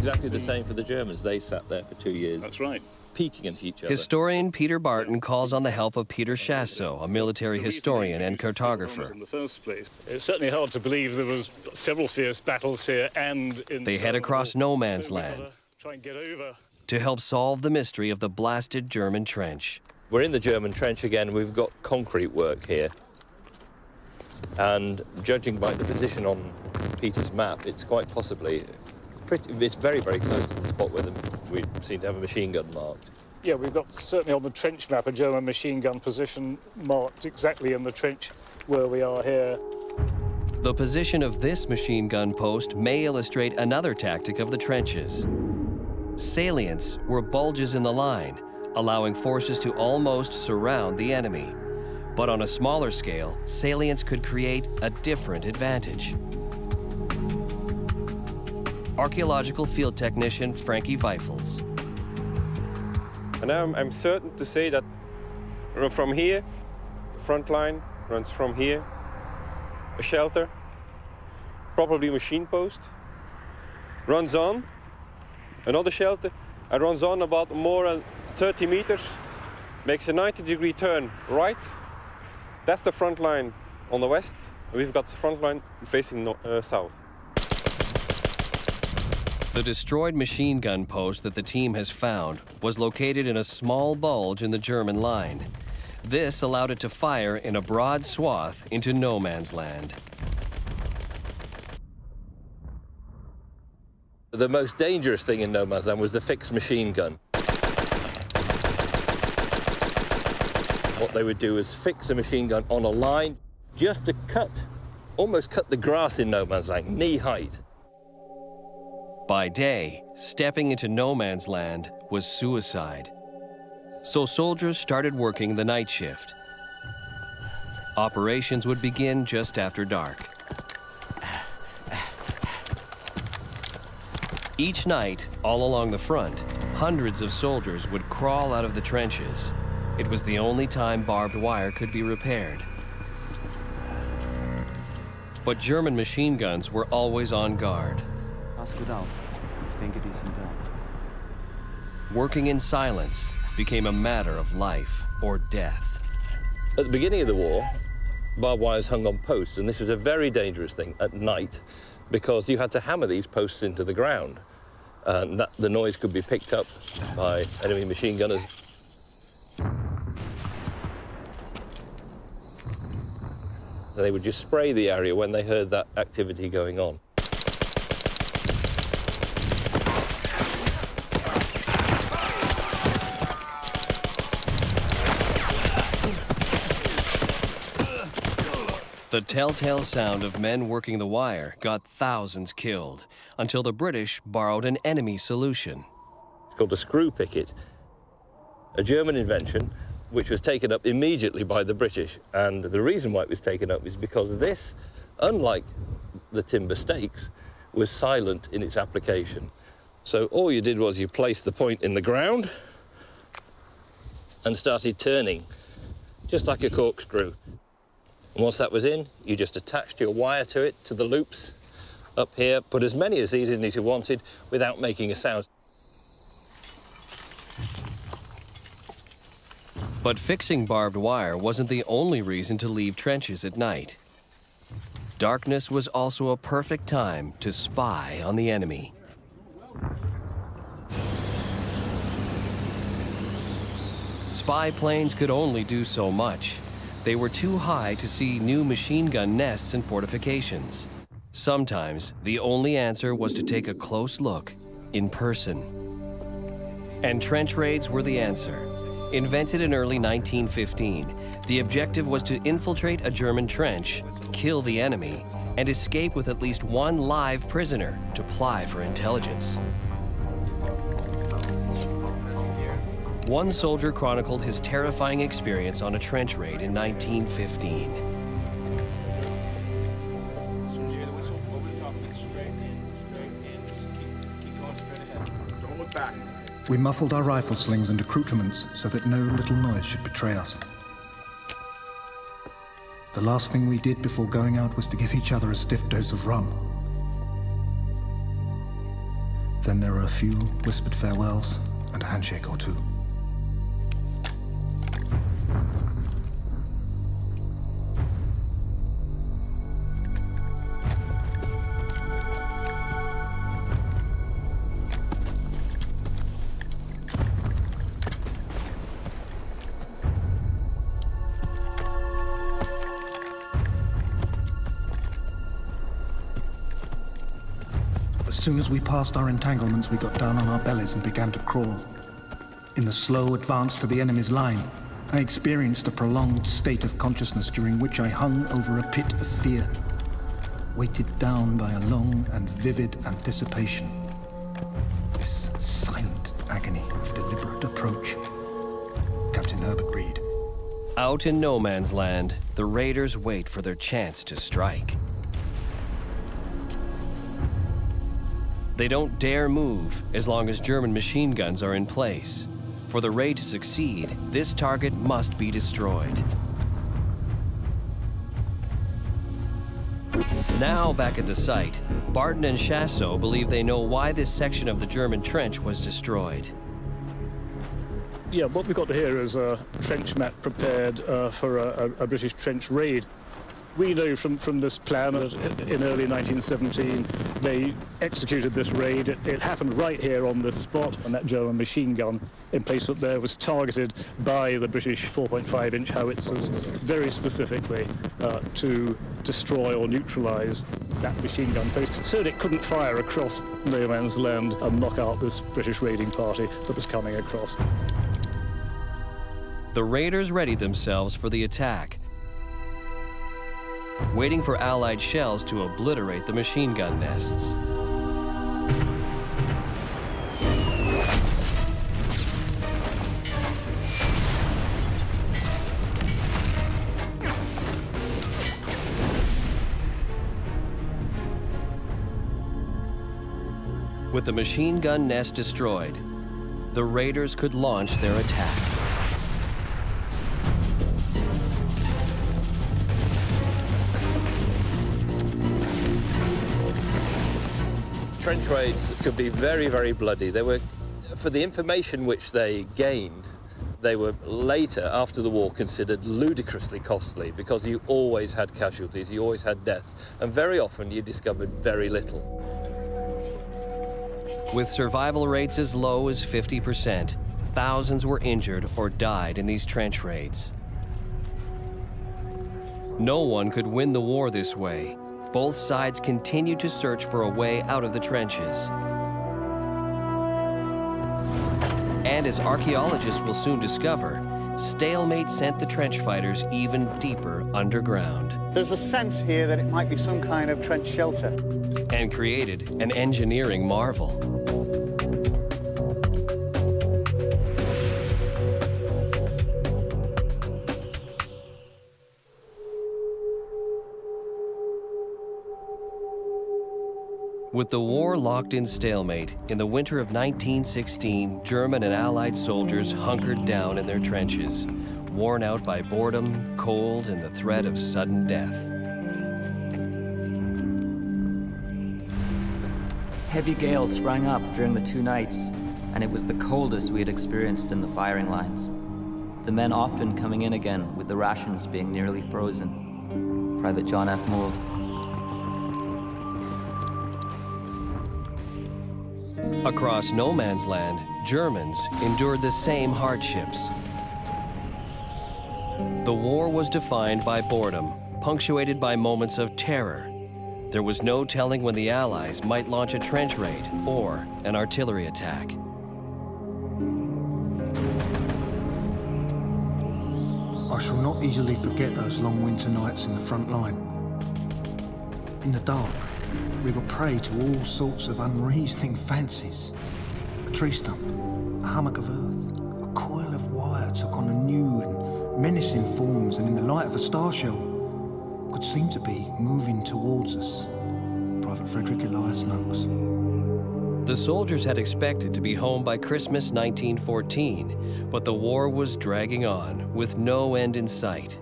exactly the same for the Germans. They sat there for 2 years. That's right. Peeking at each other. Historian Peter Barton calls on the help of Peter Chasseau, a military historian and cartographer. In the first place, it's certainly hard to believe there was several fierce battles here, and in They head across no man's land try and get over. to help solve the mystery of the blasted German trench. We're in the German trench again. We've got concrete work here. And judging by the position on Peter's map, it's quite possibly it's very, very close to the spot where we seem to have a machine gun marked. Yeah, we've got certainly on the trench map a German machine gun position marked exactly in the trench where we are here. The position of this machine gun post may illustrate another tactic of the trenches. Salients were bulges in the line, allowing forces to almost surround the enemy. But on a smaller scale, salients could create a different advantage. Archaeological field technician Frankie Weifels. And I'm certain to say that from here, the front line runs from here, a shelter, probably machine post, runs on, another shelter, and runs on about more than 30 meters, makes a 90-degree turn right. That's the front line on the west. We've got the front line facing south. The destroyed machine gun post that the team has found was located in a small bulge in the German line. This allowed it to fire in a broad swath into no man's land. The most dangerous thing in no man's land was the fixed machine gun. What they would do is fix a machine gun on a line just to almost cut the grass in no man's land, knee height. By day, stepping into no man's land was suicide. So soldiers started working the night shift. Operations would begin just after dark. Each night, all along the front, hundreds of soldiers would crawl out of the trenches. It was the only time barbed wire could be repaired. But German machine guns were always on guard. Pass gut auf. Ich denke, die sind da. Working in silence became a matter of life or death. At the beginning of the war, barbed wires hung on posts, and this was a very dangerous thing at night because you had to hammer these posts into the ground, and the noise could be picked up by enemy machine gunners. They would just spray the area when they heard that activity going on. The telltale sound of men working the wire got thousands killed until the British borrowed an enemy solution. It's called a screw picket, a German invention which was taken up immediately by the British. And the reason why it was taken up is because this, unlike the timber stakes, was silent in its application. So all you did was you placed the point in the ground and started turning, just like a corkscrew. And once that was in, you just attached your wire to it, to the loops up here, put as many of these in as you wanted without making a sound. But fixing barbed wire wasn't the only reason to leave trenches at night. Darkness was also a perfect time to spy on the enemy. Spy planes could only do so much. They were too high to see new machine gun nests and fortifications. Sometimes, the only answer was to take a close look in person. And trench raids were the answer. Invented in early 1915, the objective was to infiltrate a German trench, kill the enemy, and escape with at least one live prisoner to ply for intelligence. One soldier chronicled his terrifying experience on a trench raid in 1915. We muffled our rifle slings and accoutrements so that no little noise should betray us. The last thing we did before going out was to give each other a stiff dose of rum. Then there are a few whispered farewells and a handshake or two. As soon as we passed our entanglements, we got down on our bellies and began to crawl. In the slow advance to the enemy's line, I experienced a prolonged state of consciousness during which I hung over a pit of fear, weighted down by a long and vivid anticipation. This silent agony of deliberate approach. Captain Herbert Reed. Out in no man's land, the raiders wait for their chance to strike. They don't dare move as long as German machine guns are in place. For the raid to succeed, this target must be destroyed. Now back at the site, Barton and Chassot believe they know why this section of the German trench was destroyed. Yeah, what we've got here is a trench map prepared for a British trench raid. We know from this plan that in early 1917 they executed this raid. It happened right here on this spot, and that German machine gun emplacement there was targeted by the British 4.5-inch howitzers very specifically to destroy or neutralise that machine gun post, so that it couldn't fire across no man's land and knock out this British raiding party that was coming across. The raiders readied themselves for the attack, waiting for Allied shells to obliterate the machine gun nests. With the machine gun nest destroyed, the raiders could launch their attack. Trench raids could be very, very bloody. They were, for the information which they gained, they were later, after the war, considered ludicrously costly because you always had casualties, you always had deaths, and very often you discovered very little. With survival rates as low as 50%, thousands were injured or died in these trench raids. No one could win the war this way. Both sides continued to search for a way out of the trenches. And as archaeologists will soon discover, stalemate sent the trench fighters even deeper underground. There's a sense here that it might be some kind of trench shelter. And created an engineering marvel. With the war locked in stalemate, in the winter of 1916, German and Allied soldiers hunkered down in their trenches, worn out by boredom, cold, and the threat of sudden death. Heavy gales sprang up during the 2 nights, and it was the coldest we had experienced in the firing lines. The men often coming in again with the rations being nearly frozen. Private John F. Mould. Across no man's land, Germans endured the same hardships. The war was defined by boredom, punctuated by moments of terror. There was no telling when the Allies might launch a trench raid or an artillery attack. I shall not easily forget those long winter nights in the front line. In the dark, we were prey to all sorts of unreasoning fancies. A tree stump, a hummock of earth, a coil of wire took on a new and menacing forms, and in the light of a star shell, could seem to be moving towards us. Private Frederick Elias Noakes. The soldiers had expected to be home by Christmas 1914, but the war was dragging on with no end in sight.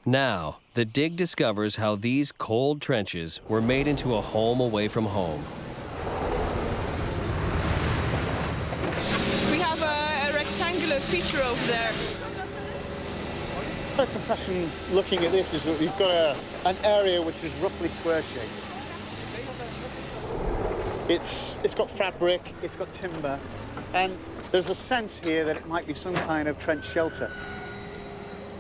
Now, the dig discovers how these cold trenches were made into a home away from home. We have a rectangular feature over there. First impression looking at this is that we've got an area which is roughly square-shaped. It's got fabric, it's got timber, and there's a sense here that it might be some kind of trench shelter.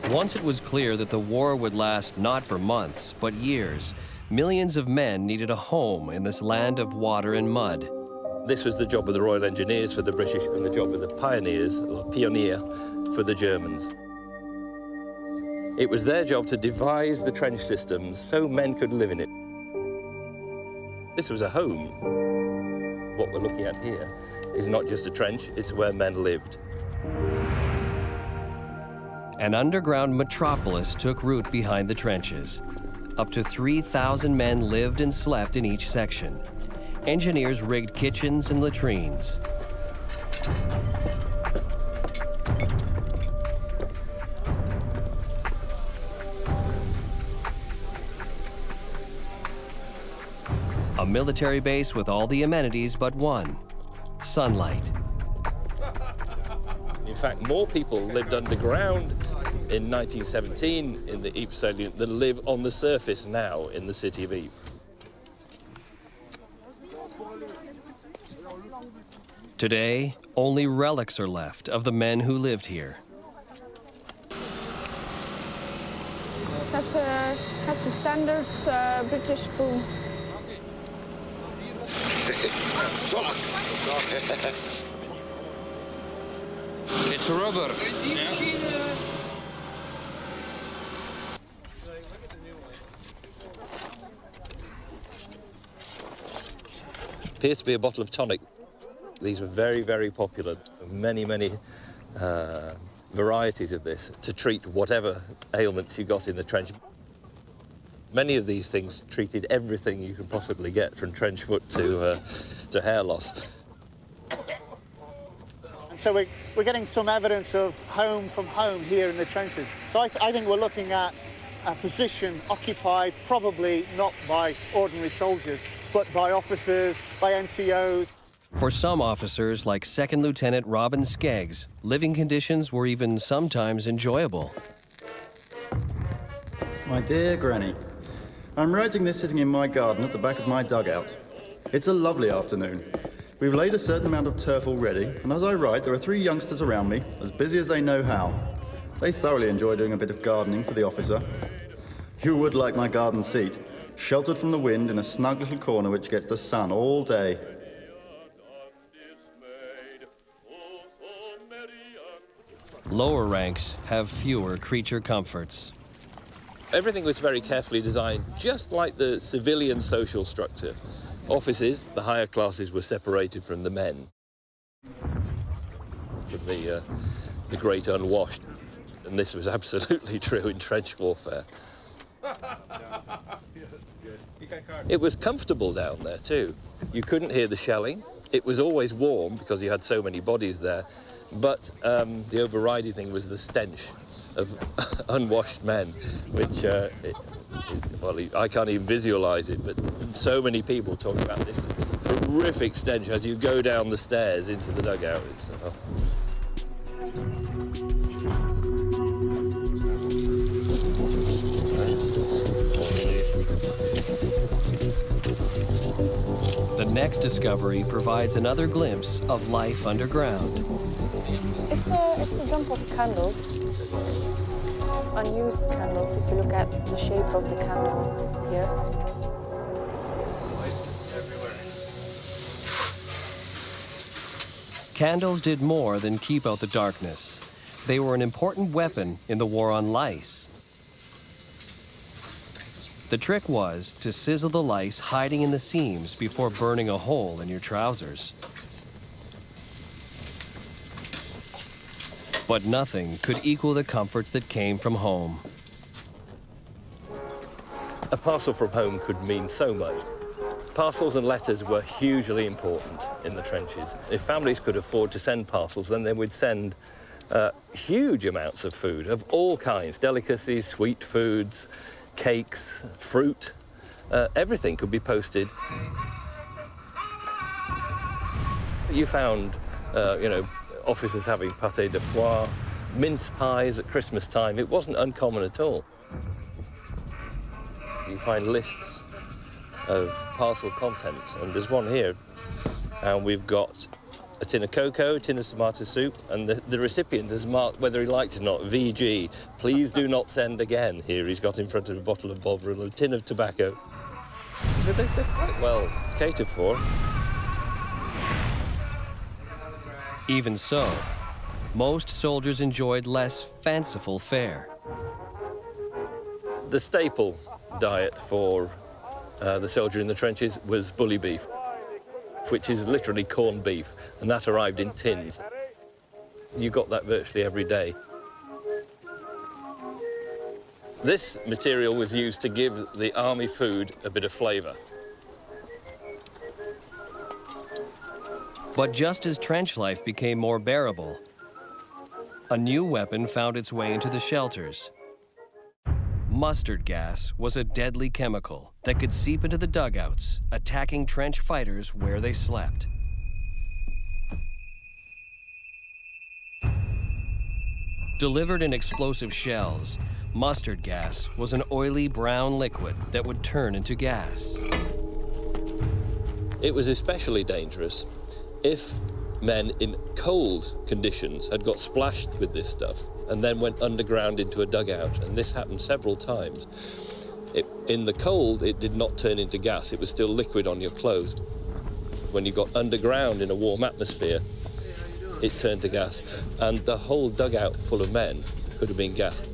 Once it was clear that the war would last not for months, but years, millions of men needed a home in this land of water and mud. This was the job of the Royal Engineers for the British and the job of the pioneers, or pioneer, for the Germans. It was their job to devise the trench systems so men could live in it. This was a home. What we're looking at here is not just a trench, it's where men lived. An underground metropolis took root behind the trenches. Up to 3,000 men lived and slept in each section. Engineers rigged kitchens and latrines. A military base with all the amenities but one: sunlight. In fact, more people lived underground in 1917 in the Ypres salient than live on the surface now in the city of Ypres. Today, only relics are left of the men who lived here. That's a standard British spoon. Sock. It's rubber. Appears to be a bottle of tonic. These were very, very popular. Many varieties of this to treat whatever ailments you got in the trench. Many of these things treated everything you could possibly get, from trench foot to hair loss. So we're getting some evidence of home from home here in the trenches. So I think we're looking at a position occupied probably not by ordinary soldiers, but by officers, by NCOs. For some officers, like Second Lieutenant Robin Skeggs, living conditions were even sometimes enjoyable. My dear Granny, I'm writing this sitting in my garden at the back of my dugout. It's a lovely afternoon. We've laid a certain amount of turf already, and as I write, there are 3 youngsters around me, as busy as they know how. They thoroughly enjoy doing a bit of gardening for the officer. You would like my garden seat, sheltered from the wind in a snug little corner which gets the sun all day. Lower ranks have fewer creature comforts. Everything was very carefully designed, just like the civilian social structure. Offices, the higher classes, were separated from the men, from the great unwashed. And this was absolutely true in trench warfare. It was comfortable down there too. You couldn't hear the shelling. It was always warm because you had so many bodies there. But the overriding thing was the stench of unwashed men, which, well, I can't even visualize it, but so many people talk about this horrific stench as you go down the stairs into the dugout. It's, The next discovery provides another glimpse of life underground. It's a dump of candles, unused candles, if you look at the shape of the candle here. Candles did more than keep out the darkness. They were an important weapon in the war on lice. The trick was to sizzle the lice hiding in the seams before burning a hole in your trousers. But nothing could equal the comforts that came from home. a parcel from home could mean so much. Parcels and letters were hugely important in the trenches. If families could afford to send parcels, then they would send Huge amounts of food of all kinds, delicacies, sweet foods, cakes, fruit, everything could be posted. You found, you know, officers having pâté de foie, mince pies at Christmas time. It wasn't uncommon at all. You find lists of parcel contents, and there's one here, and we've got a tin of cocoa, a tin of tomato soup, and the recipient has marked whether he liked it or not, VG, please do not send again. Here he's got in front of a bottle of Bovril, a tin of tobacco. So they're quite well catered for. Even so, most soldiers enjoyed less fanciful fare. The staple diet for the soldier in the trenches was bully beef, which is literally corned beef, and that arrived in tins. You got that virtually every day. This material was used to give the army food a bit of flavour. But just as trench life became more bearable, a new weapon found its way into the shelters. Mustard gas was a deadly chemical that could seep into the dugouts, attacking trench fighters where they slept. Delivered in explosive shells, mustard gas was an oily brown liquid that would turn into gas. It was especially dangerous if men in cold conditions had got splashed with this stuff and then went underground into a dugout, and this happened several times. In the cold, it did not turn into gas, it was still liquid on your clothes. When you got underground in a warm atmosphere, it turned to gas, and the whole dugout full of men could have been gassed.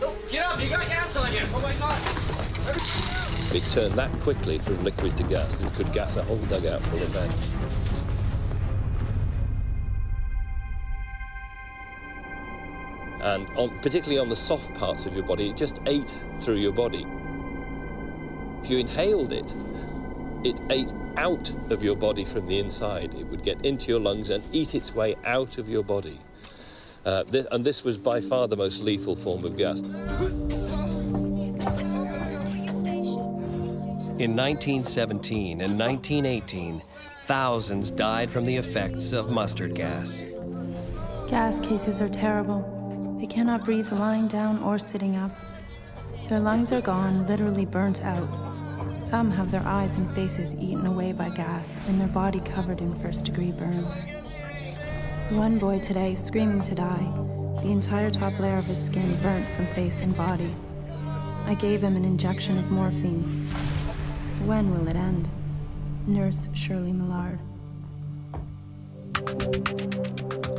Oh, get up, you got gas on you! Oh my God! It turned that quickly from liquid to gas, it could gas a whole dugout full of men. And particularly on the soft parts of your body, it just ate through your body. If you inhaled it, it ate out of your body from the inside. It would get into your lungs and eat its way out of your body. And this was by far the most lethal form of gas. In 1917 and 1918, thousands died from the effects of mustard gas. Gas cases are terrible. They cannot breathe lying down or sitting up. Their lungs are gone, literally burnt out. Some have their eyes and faces eaten away by gas and their body covered in first-degree burns. One boy today screaming to die, the entire top layer of his skin burnt from face and body. I gave him an injection of morphine. When will it end? Nurse Shirley Millard.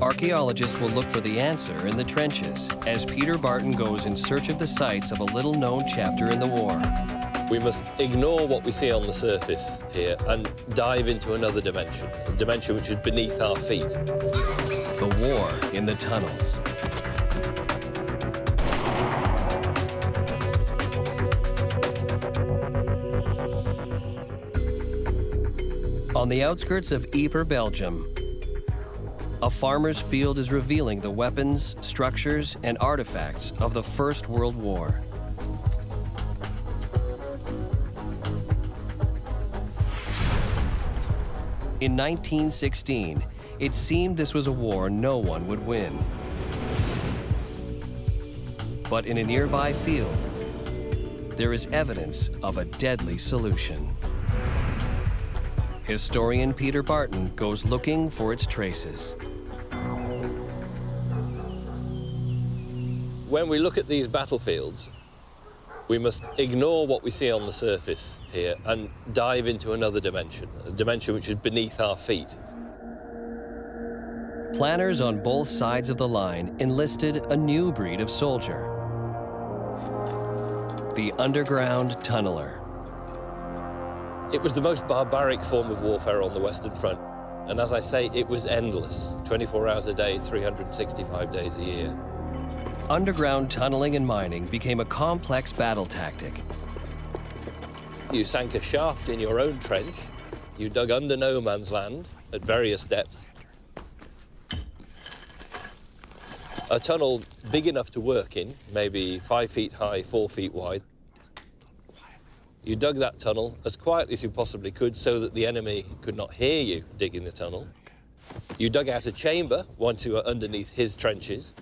Archaeologists will look for the answer in the trenches as Peter Barton goes in search of the sites of a little-known chapter in the war. We must ignore what we see on the surface here and dive into another dimension, a dimension which is beneath our feet. The war in the tunnels. On the outskirts of Ypres, Belgium, a farmer's field is revealing the weapons, structures, and artifacts of the First World War. In 1916, it seemed this was a war no one would win. But in a nearby field, there is evidence of a deadly solution. Historian Peter Barton goes looking for its traces. When we look at these battlefields, we must ignore what we see on the surface here and dive into another dimension, a dimension which is beneath our feet. Planners on both sides of the line enlisted a new breed of soldier, the underground tunneler. It was the most barbaric form of warfare on the Western Front. And as I say, it was endless, 24 hours a day, 365 days a year. Underground tunneling and mining became a complex battle tactic. You sank a shaft in your own trench, you dug under no man's land at various depths, a tunnel big enough to work in, maybe 5 feet high, 4 feet wide. You dug that tunnel as quietly as you possibly could so that the enemy could not hear you digging the tunnel. You dug out a chamber once you were underneath his trenches.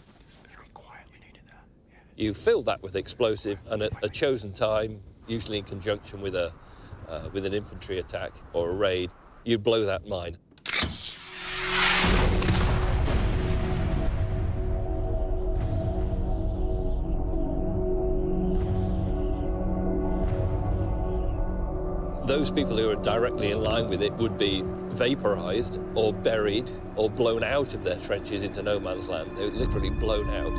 You filled that with explosive, and at a chosen time, usually in conjunction with an infantry attack or a raid, you blow that mine. Those people who are directly in line with it would be vaporized or buried or blown out of their trenches into no man's land. They were literally blown out.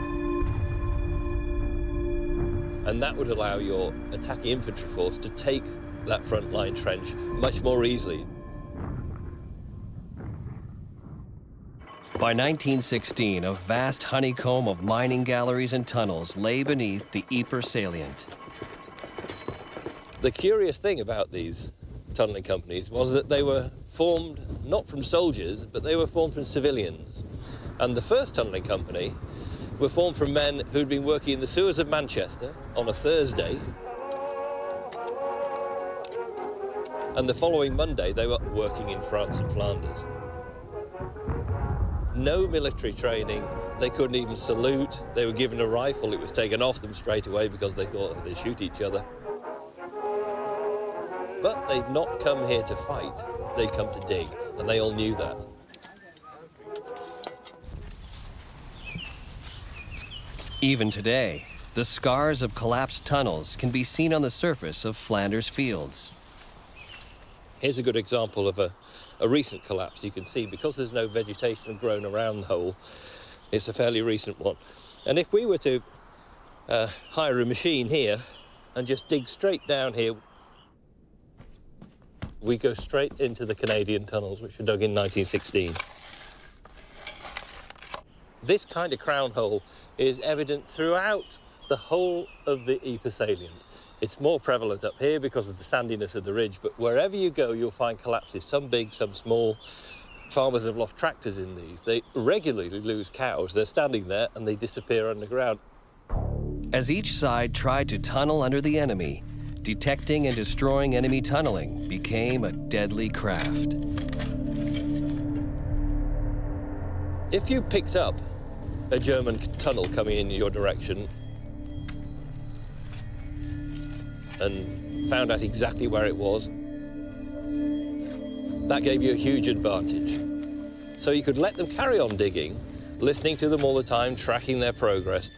And that would allow your attacking infantry force to take that front line trench much more easily. By 1916, a vast honeycomb of mining galleries and tunnels lay beneath the Ypres salient. The curious thing about these tunneling companies was that they were formed not from soldiers, but they were formed from civilians. And the first tunneling company were formed from men who'd been working in the sewers of Manchester on a Thursday. And the following Monday, they were working in France and Flanders. No military training, they couldn't even salute. They were given a rifle, it was taken off them straight away because they thought they'd shoot each other. But they'd not come here to fight, they'd come to dig, and they all knew that. Even today, the scars of collapsed tunnels can be seen on the surface of Flanders fields. Here's a good example of a recent collapse. You can see, because there's no vegetation grown around the hole, it's a fairly recent one. And if we were to hire a machine here and just dig straight down here, we go straight into the Canadian tunnels, which were dug in 1916. This kind of crown hole is evident throughout the whole of the Ypres salient. It's more prevalent up here because of the sandiness of the ridge, but wherever you go, you'll find collapses, some big, some small. Farmers have lost tractors in these. They regularly lose cows. They're standing there and they disappear underground. As each side tried to tunnel under the enemy, detecting and destroying enemy tunneling became a deadly craft. If you picked up a German tunnel coming in your direction and found out exactly where it was, that gave you a huge advantage. So you could let them carry on digging, listening to them all the time, tracking their progress,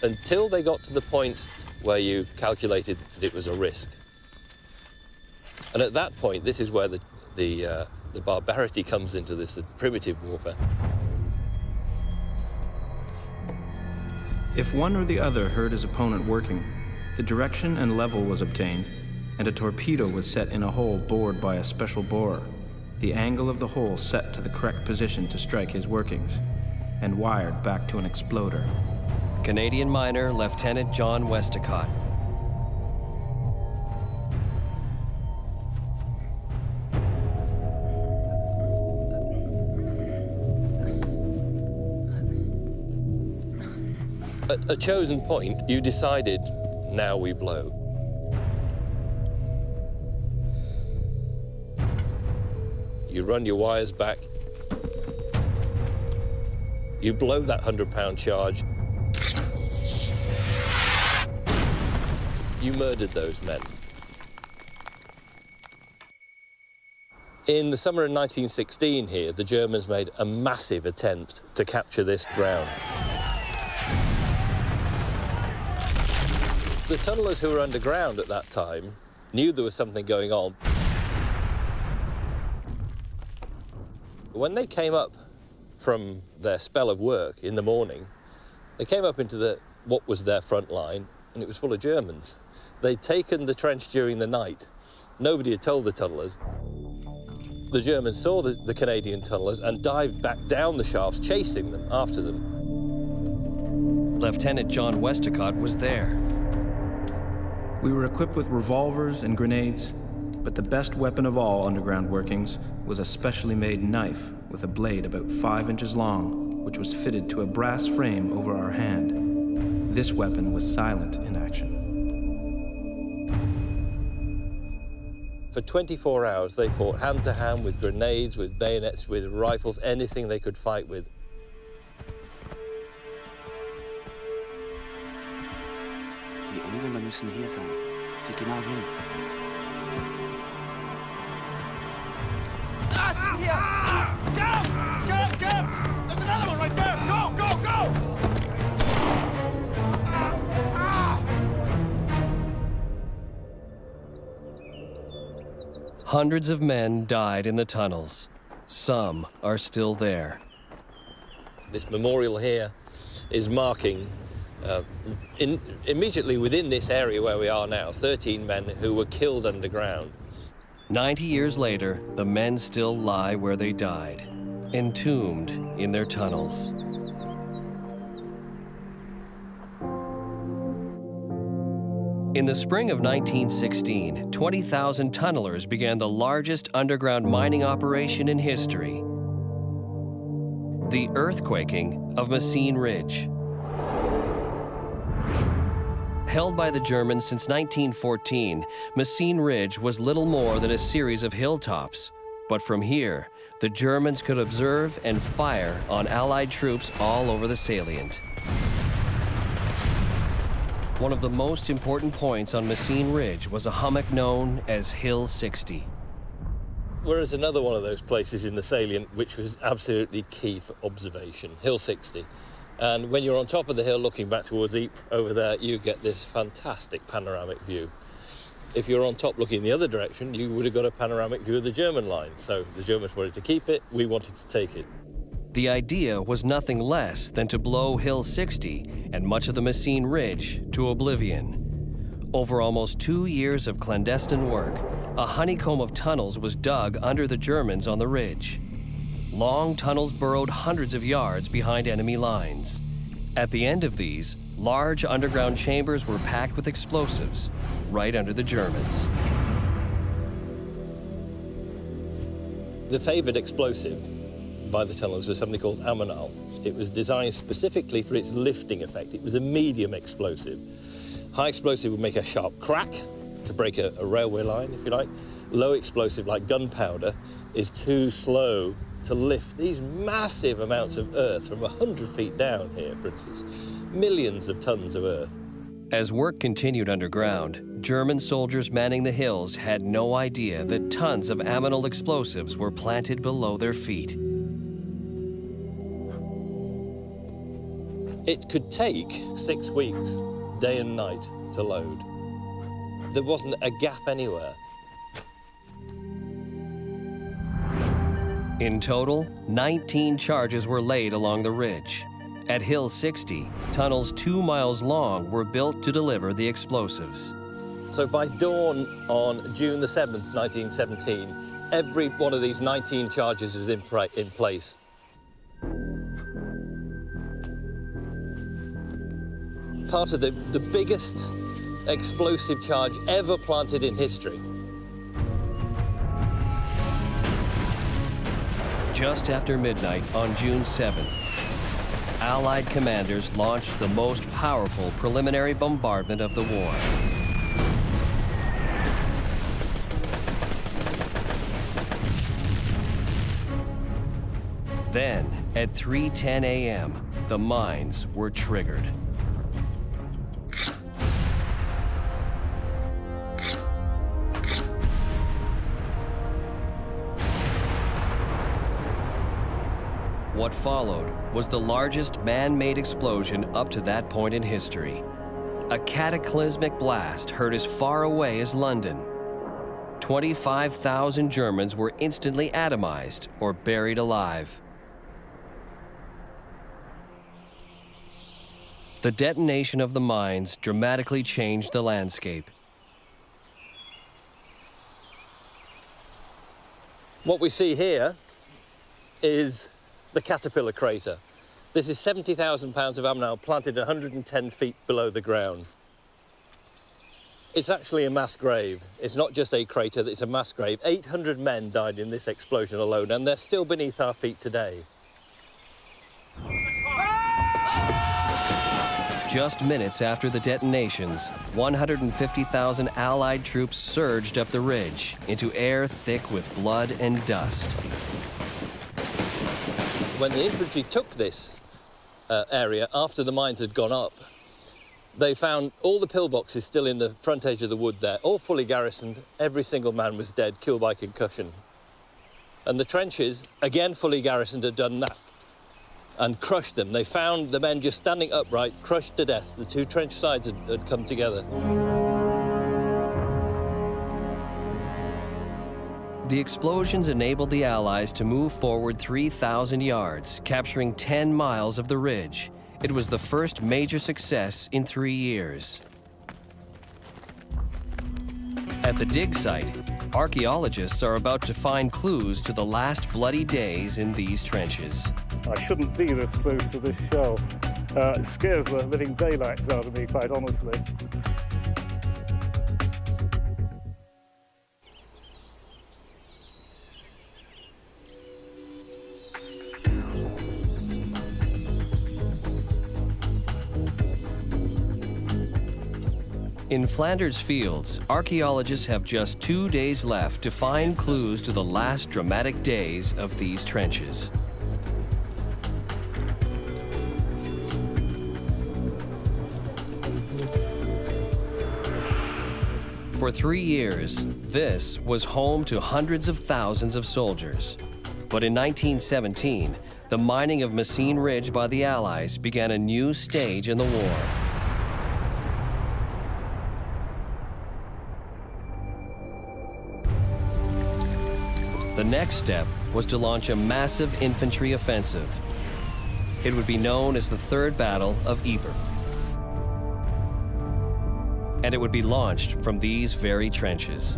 until they got to the point where you calculated that it was a risk. And at that point, this is where the barbarity comes into this, the primitive warfare. If one or the other heard his opponent working, the direction and level was obtained, and a torpedo was set in a hole bored by a special borer, the angle of the hole set to the correct position to strike his workings, and wired back to an exploder. Canadian miner Lieutenant John Westacott. At a chosen point, you decided, now we blow. You run your wires back. You blow that 100-pound charge. You murdered those men. In the summer of 1916 here, the Germans made a massive attempt to capture this ground. The tunnellers who were underground at that time knew there was something going on. When they came up from their spell of work in the morning, they came up into what was their front line, and it was full of Germans. They'd taken the trench during the night. Nobody had told the tunnellers. The Germans saw the Canadian tunnellers and dived back down the shafts, chasing them, after them. Lieutenant John Westacott was there. We were equipped with revolvers and grenades, but the best weapon of all underground workings was a specially made knife with a blade about 5 inches long which was fitted to a brass frame over our hand. This weapon was silent in action. For 24 hours, they fought hand-to-hand with grenades, with bayonets, with rifles, anything they could fight with. Die Engländer müssen hier sein. Sieh genau hin. Das hier! Go! There's another one right there! Go! Hundreds of men died in the tunnels. Some are still there. This memorial here is marking, immediately within this area where we are now, 13 men who were killed underground. 90 years later, the men still lie where they died, entombed in their tunnels. In the spring of 1916, 20,000 tunnelers began the largest underground mining operation in history, the earthquaking of Messine Ridge. Held by the Germans since 1914, Messine Ridge was little more than a series of hilltops. But from here, the Germans could observe and fire on Allied troops all over the salient. One of the most important points on Messine Ridge was a hummock known as Hill 60. Whereas another one of those places in the salient which was absolutely key for observation, Hill 60. And when you're on top of the hill looking back towards Ypres over there, you get this fantastic panoramic view. If you're on top looking the other direction, you would have got a panoramic view of the German line. So the Germans wanted to keep it, we wanted to take it. The idea was nothing less than to blow Hill 60 and much of the Messine Ridge to oblivion. Over almost 2 years of clandestine work, a honeycomb of tunnels was dug under the Germans on the ridge. Long tunnels burrowed hundreds of yards behind enemy lines. At the end of these, large underground chambers were packed with explosives right under the Germans. The favored explosive by the tunnels was something called ammonal. It was designed specifically for its lifting effect. It was a medium explosive. High explosive would make a sharp crack to break a railway line, if you like. Low explosive, like gunpowder, is too slow to lift these massive amounts of earth from 100 feet down here, for instance. Millions of tons of earth. As work continued underground, German soldiers manning the hills had no idea that tons of ammonal explosives were planted below their feet. It could take 6 weeks, day and night, to load. There wasn't a gap anywhere. In total, 19 charges were laid along the ridge. At Hill 60, tunnels 2 miles long were built to deliver the explosives. So by dawn on June the 7th, 1917, every one of these 19 charges was in place. Part of the biggest explosive charge ever planted in history. Just after midnight on June 7th, Allied commanders launched the most powerful preliminary bombardment of the war. Then, at 3:10 a.m., the mines were triggered. What followed was the largest man-made explosion up to that point in history. A cataclysmic blast heard as far away as London. 25,000 Germans were instantly atomized or buried alive. The detonation of the mines dramatically changed the landscape. What we see here is the Caterpillar crater. This is 70,000 pounds of ammonal planted 110 feet below the ground. It's actually a mass grave. It's not just a crater, it's a mass grave. 800 men died in this explosion alone, and they're still beneath our feet today. Just minutes after the detonations, 150,000 Allied troops surged up the ridge into air thick with blood and dust. When the infantry took this area after the mines had gone up, they found all the pillboxes still in the front edge of the wood there, all fully garrisoned. Every single man was dead, killed by concussion. And the trenches, again fully garrisoned, had done that and crushed them. They found the men just standing upright, crushed to death. The two trench sides had come together. The explosions enabled the Allies to move forward 3,000 yards, capturing 10 miles of the ridge. It was the first major success in 3 years. At the dig site, archaeologists are about to find clues to the last bloody days in these trenches. I shouldn't be this close to this shell. It scares the living daylights out of me, quite honestly. In Flanders fields, archaeologists have just 2 days left to find clues to the last dramatic days of these trenches. For 3 years, this was home to hundreds of thousands of soldiers. But in 1917, the mining of Messines Ridge by the Allies began a new stage in the war. The next step was to launch a massive infantry offensive. It would be known as the Third Battle of Ypres. And it would be launched from these very trenches.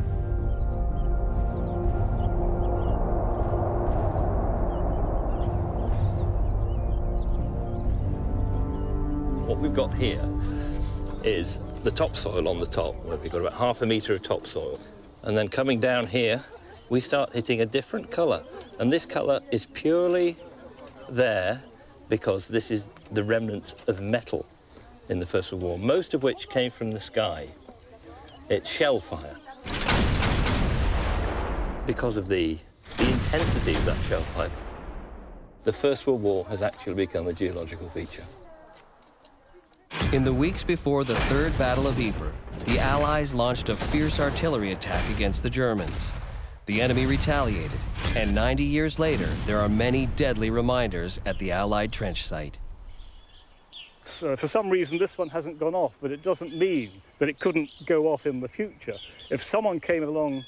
What we've got here is the topsoil on the top, where we've got about ½ metre of topsoil. And then coming down here, we start hitting a different colour. And this colour is purely there because this is the remnants of metal in the First World War, most of which came from the sky. It's shell fire. Because of the intensity of that shell fire, the First World War has actually become a geological feature. In the weeks before the Third Battle of Ypres, the Allies launched a fierce artillery attack against the Germans. The enemy retaliated, and 90 years later, there are many deadly reminders at the Allied trench site. So for some reason, this one hasn't gone off, but it doesn't mean that it couldn't go off in the future. If someone came along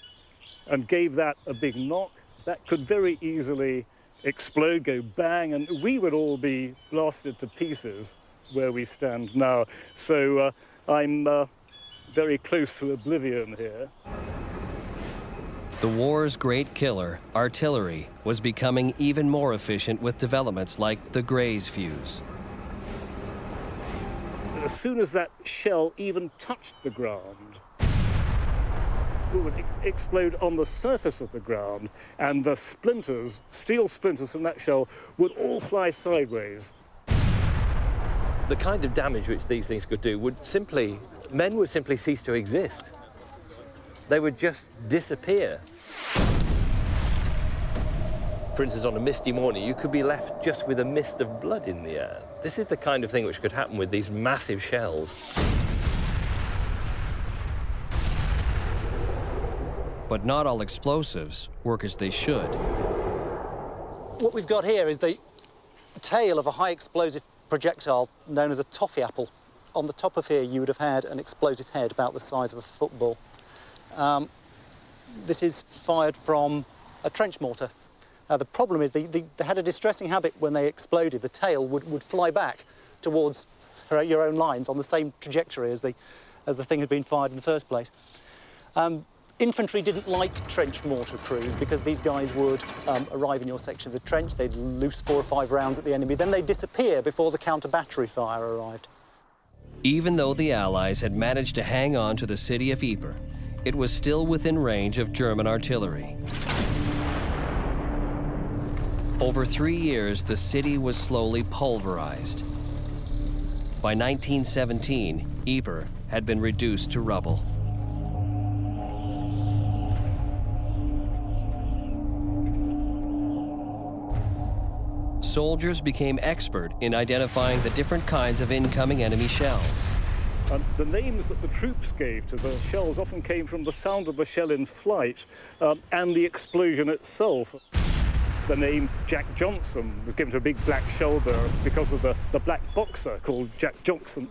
and gave that a big knock, that could very easily explode, go bang, and we would all be blasted to pieces where we stand now. So I'm very close to oblivion here. The war's great killer, artillery, was becoming even more efficient with developments like the Grays fuse. As soon as that shell even touched the ground, it would explode on the surface of the ground, and the splinters, steel splinters from that shell, would all fly sideways. The kind of damage which these things could do would simply, men would simply cease to exist. They would just disappear. For instance, on a misty morning, you could be left just with a mist of blood in the air. This is the kind of thing which could happen with these massive shells. But not all explosives work as they should. What we've got here is the tail of a high explosive projectile known as a toffee apple. On the top of here, you would have had an explosive head about the size of a football. This is fired from a trench mortar. The problem is they had a distressing habit when they exploded. The tail would fly back towards your own lines on the same trajectory as the thing had been fired in the first place. Infantry didn't like trench mortar crews because these guys would arrive in your section of the trench, they'd loose 4 or 5 rounds at the enemy, then they'd disappear before the counter-battery fire arrived. Even though the Allies had managed to hang on to the city of Ypres, it was still within range of German artillery. Over 3 years, the city was slowly pulverized. By 1917, Ypres had been reduced to rubble. Soldiers became expert in identifying the different kinds of incoming enemy shells. The names that the troops gave to the shells often came from the sound of the shell in flight and the explosion itself. The name Jack Johnson was given to a big black shell burst because of the black boxer called Jack Johnson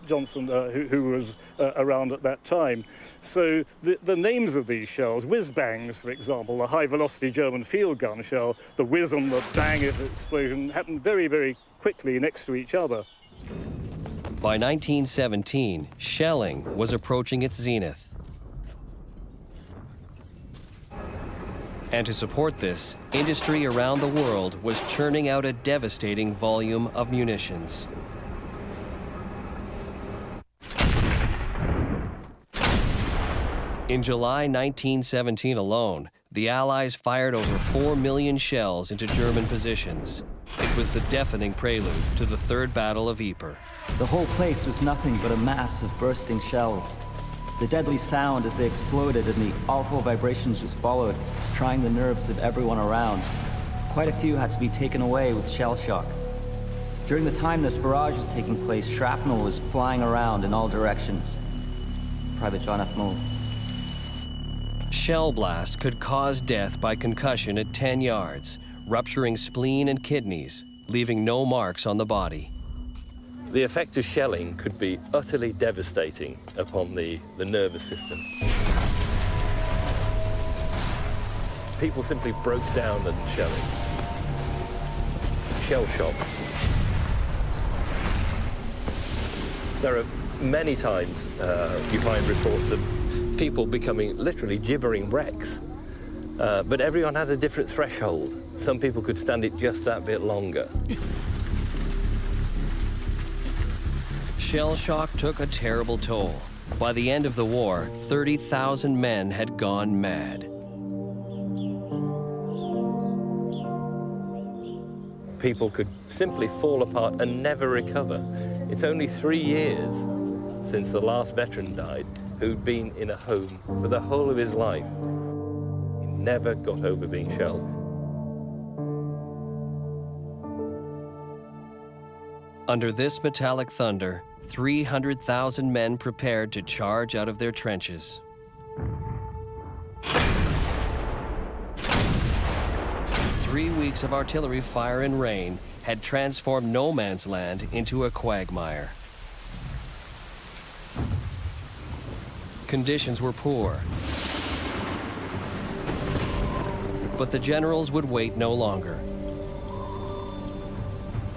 who was around at that time. So the names of these shells, whiz-bangs, for example, the high-velocity German field gun shell, the whiz and the bang of the explosion happened very, very quickly next to each other. By 1917, shelling was approaching its zenith. And to support this, industry around the world was churning out a devastating volume of munitions. In July 1917 alone, the Allies fired over 4 million shells into German positions. It was the deafening prelude to the Third Battle of Ypres. The whole place was nothing but a mass of bursting shells. The deadly sound as they exploded and the awful vibrations just followed, trying the nerves of everyone around. Quite a few had to be taken away with shell shock. During the time this barrage was taking place, shrapnel was flying around in all directions. Private John F. Mould. Shell blast could cause death by concussion at 10 yards, rupturing spleen and kidneys, leaving no marks on the body. The effect of shelling could be utterly devastating upon the nervous system. People simply broke down under shelling. Shell shock. There are many times you find reports of people becoming literally gibbering wrecks. But everyone has a different threshold. Some people could stand it just that bit longer. Shell shock took a terrible toll. By the end of the war, 30,000 men had gone mad. People could simply fall apart and never recover. It's only 3 years since the last veteran died who'd been in a home for the whole of his life. He never got over being shelled. Under this metallic thunder, 300,000 men prepared to charge out of their trenches. Three weeks of artillery fire and rain had transformed no man's land into a quagmire. Conditions were poor, but the generals would wait no longer.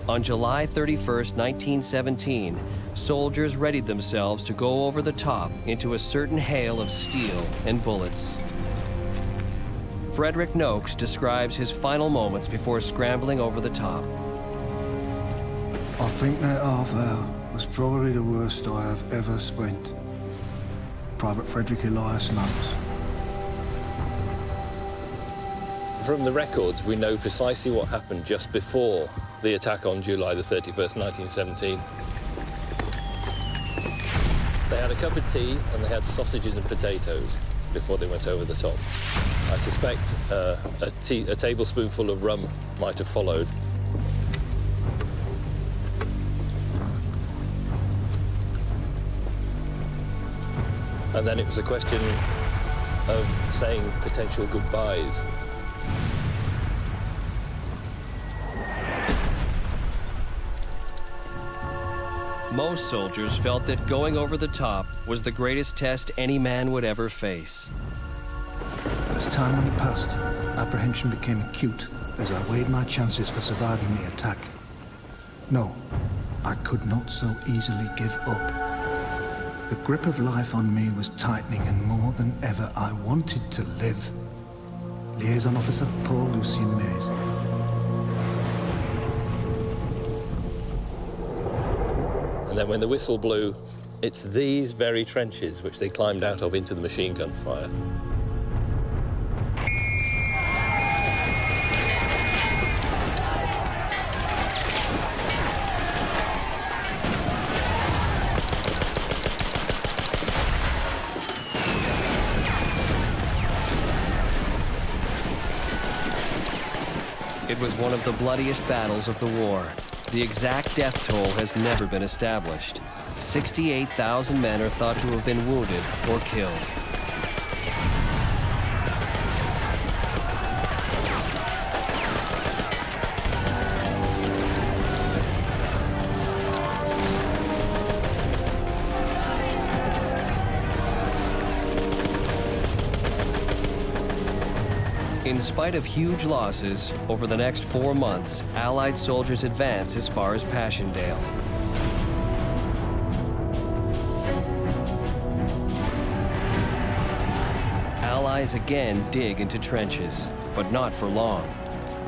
On July 31st, 1917, soldiers readied themselves to go over the top into a certain hail of steel and bullets. Frederick Noakes describes his final moments before scrambling over the top. I think that half hour was probably the worst I have ever spent. Private Frederick Elias Noakes. From the records, we know precisely what happened just before the attack on July the 31st, 1917. They had a cup of tea and they had sausages and potatoes before they went over the top. I suspect a tablespoonful of rum might have followed. And then it was a question of saying potential goodbyes. Most soldiers felt that going over the top was the greatest test any man would ever face. As time went past, apprehension became acute as I weighed my chances for surviving the attack. No, I could not so easily give up. The grip of life on me was tightening, and more than ever I wanted to live. Liaison Officer Paul Lucien Mays. And then when the whistle blew, it's these very trenches which they climbed out of into the machine gun fire. It was one of the bloodiest battles of the war. The exact death toll has never been established. 68,000 men are thought to have been wounded or killed. In spite of huge losses, over the next 4 months, Allied soldiers advance as far as Passchendaele. Allies again dig into trenches, but not for long.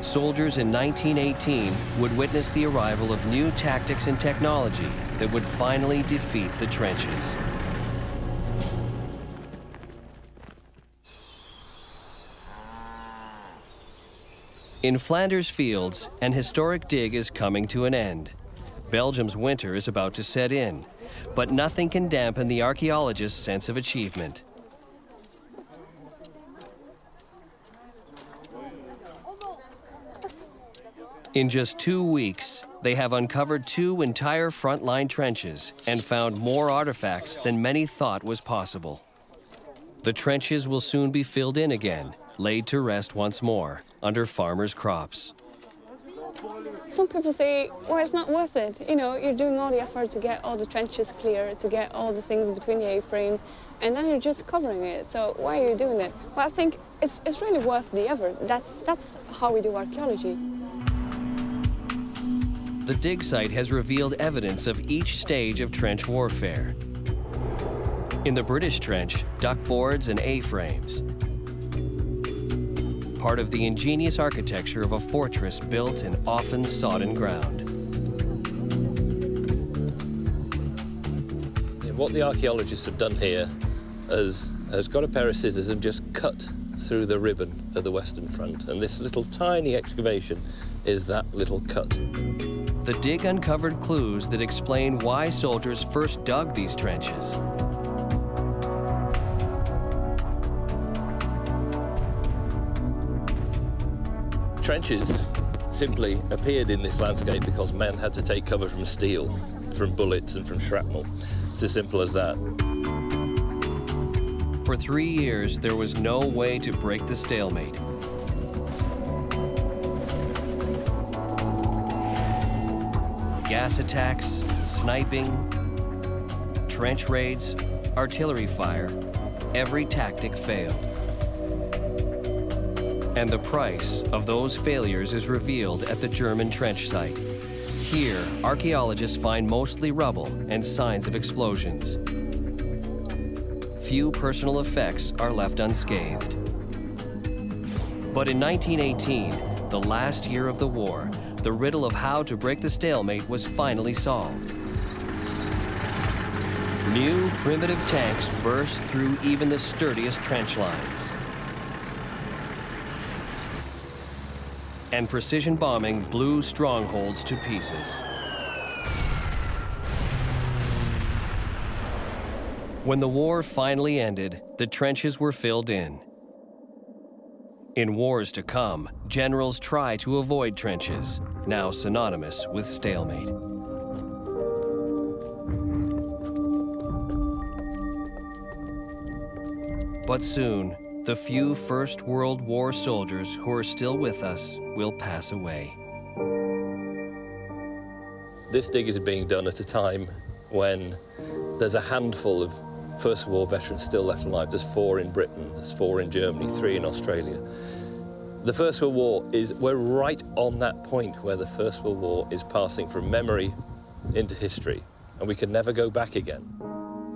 Soldiers in 1918 would witness the arrival of new tactics and technology that would finally defeat the trenches. In Flanders fields, an historic dig is coming to an end. Belgium's winter is about to set in, but nothing can dampen the archaeologists' sense of achievement. In just 2 weeks, they have uncovered 2 entire frontline trenches and found more artifacts than many thought was possible. The trenches will soon be filled in again, laid to rest once more under farmers' crops. Some people say, well, it's not worth it. You know, you're doing all the effort to get all the trenches clear, to get all the things between the A-frames, and then you're just covering it. So why are you doing it? Well, I think it's really worth the effort. That's how we do archaeology. The dig site has revealed evidence of each stage of trench warfare. In the British trench, duck boards and A-frames. Part of the ingenious architecture of a fortress built in often sodden ground. What the archaeologists have done here has got a pair of scissors and just cut through the ribbon of the Western Front. And this little tiny excavation is that little cut. The dig uncovered clues that explain why soldiers first dug these trenches. Trenches simply appeared in this landscape because men had to take cover from steel, from bullets and from shrapnel. It's as simple as that. For 3 years, there was no way to break the stalemate. Gas attacks, sniping, trench raids, artillery fire, every tactic failed. And the price of those failures is revealed at the German trench site. Here, archaeologists find mostly rubble and signs of explosions. Few personal effects are left unscathed. But in 1918, the last year of the war, the riddle of how to break the stalemate was finally solved. New primitive tanks burst through even the sturdiest trench lines. And precision bombing blew strongholds to pieces. When the war finally ended, the trenches were filled in. In wars to come, generals try to avoid trenches, now synonymous with stalemate. But soon, the few First World War soldiers who are still with us will pass away. This dig is being done at a time when there's a handful of First World War veterans still left alive. There's 4 in Britain, there's 4 in Germany, 3 in Australia. The First World War we're right on that point where the First World War is passing from memory into history, and we can never go back again.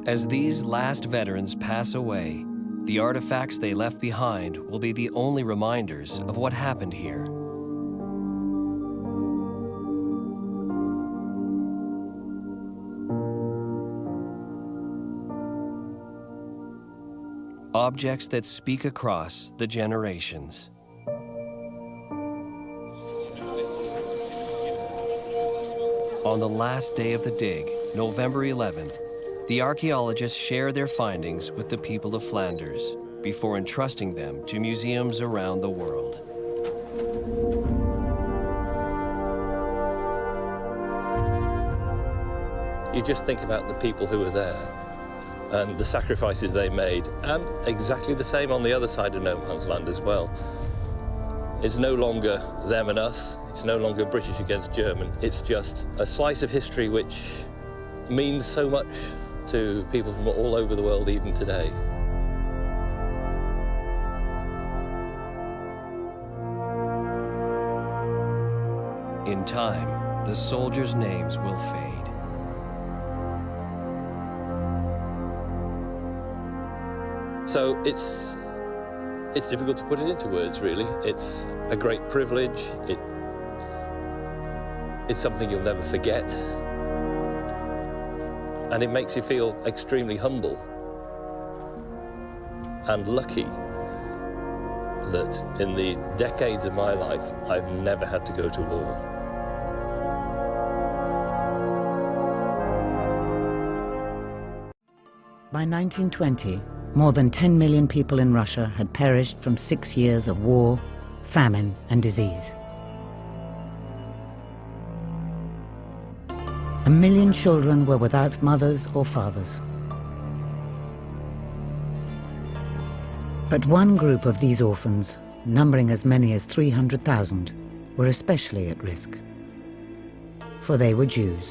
As these last veterans pass away, the artifacts they left behind will be the only reminders of what happened here. Objects that speak across the generations. On the last day of the dig, November 11th, the archaeologists share their findings with the people of Flanders before entrusting them to museums around the world. you just think about the people who were there and the sacrifices they made, and exactly the same on the other side of no man's land as well. It's no longer them and us, it's no longer British against German, it's just a slice of history which means so much to people from all over the world even today. In time, the soldiers' names will fade. So it's difficult to put it into words, really. It's a great privilege. It's something you'll never forget. And it makes you feel extremely humble and lucky that in the decades of my life, I've never had to go to war. By 1920, more than 10 million people in Russia had perished from 6 years of war, famine, and disease. 1 million children were without mothers or fathers. But one group of these orphans, numbering as many as 300,000, were especially at risk. For they were Jews.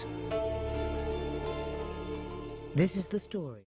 This is the story.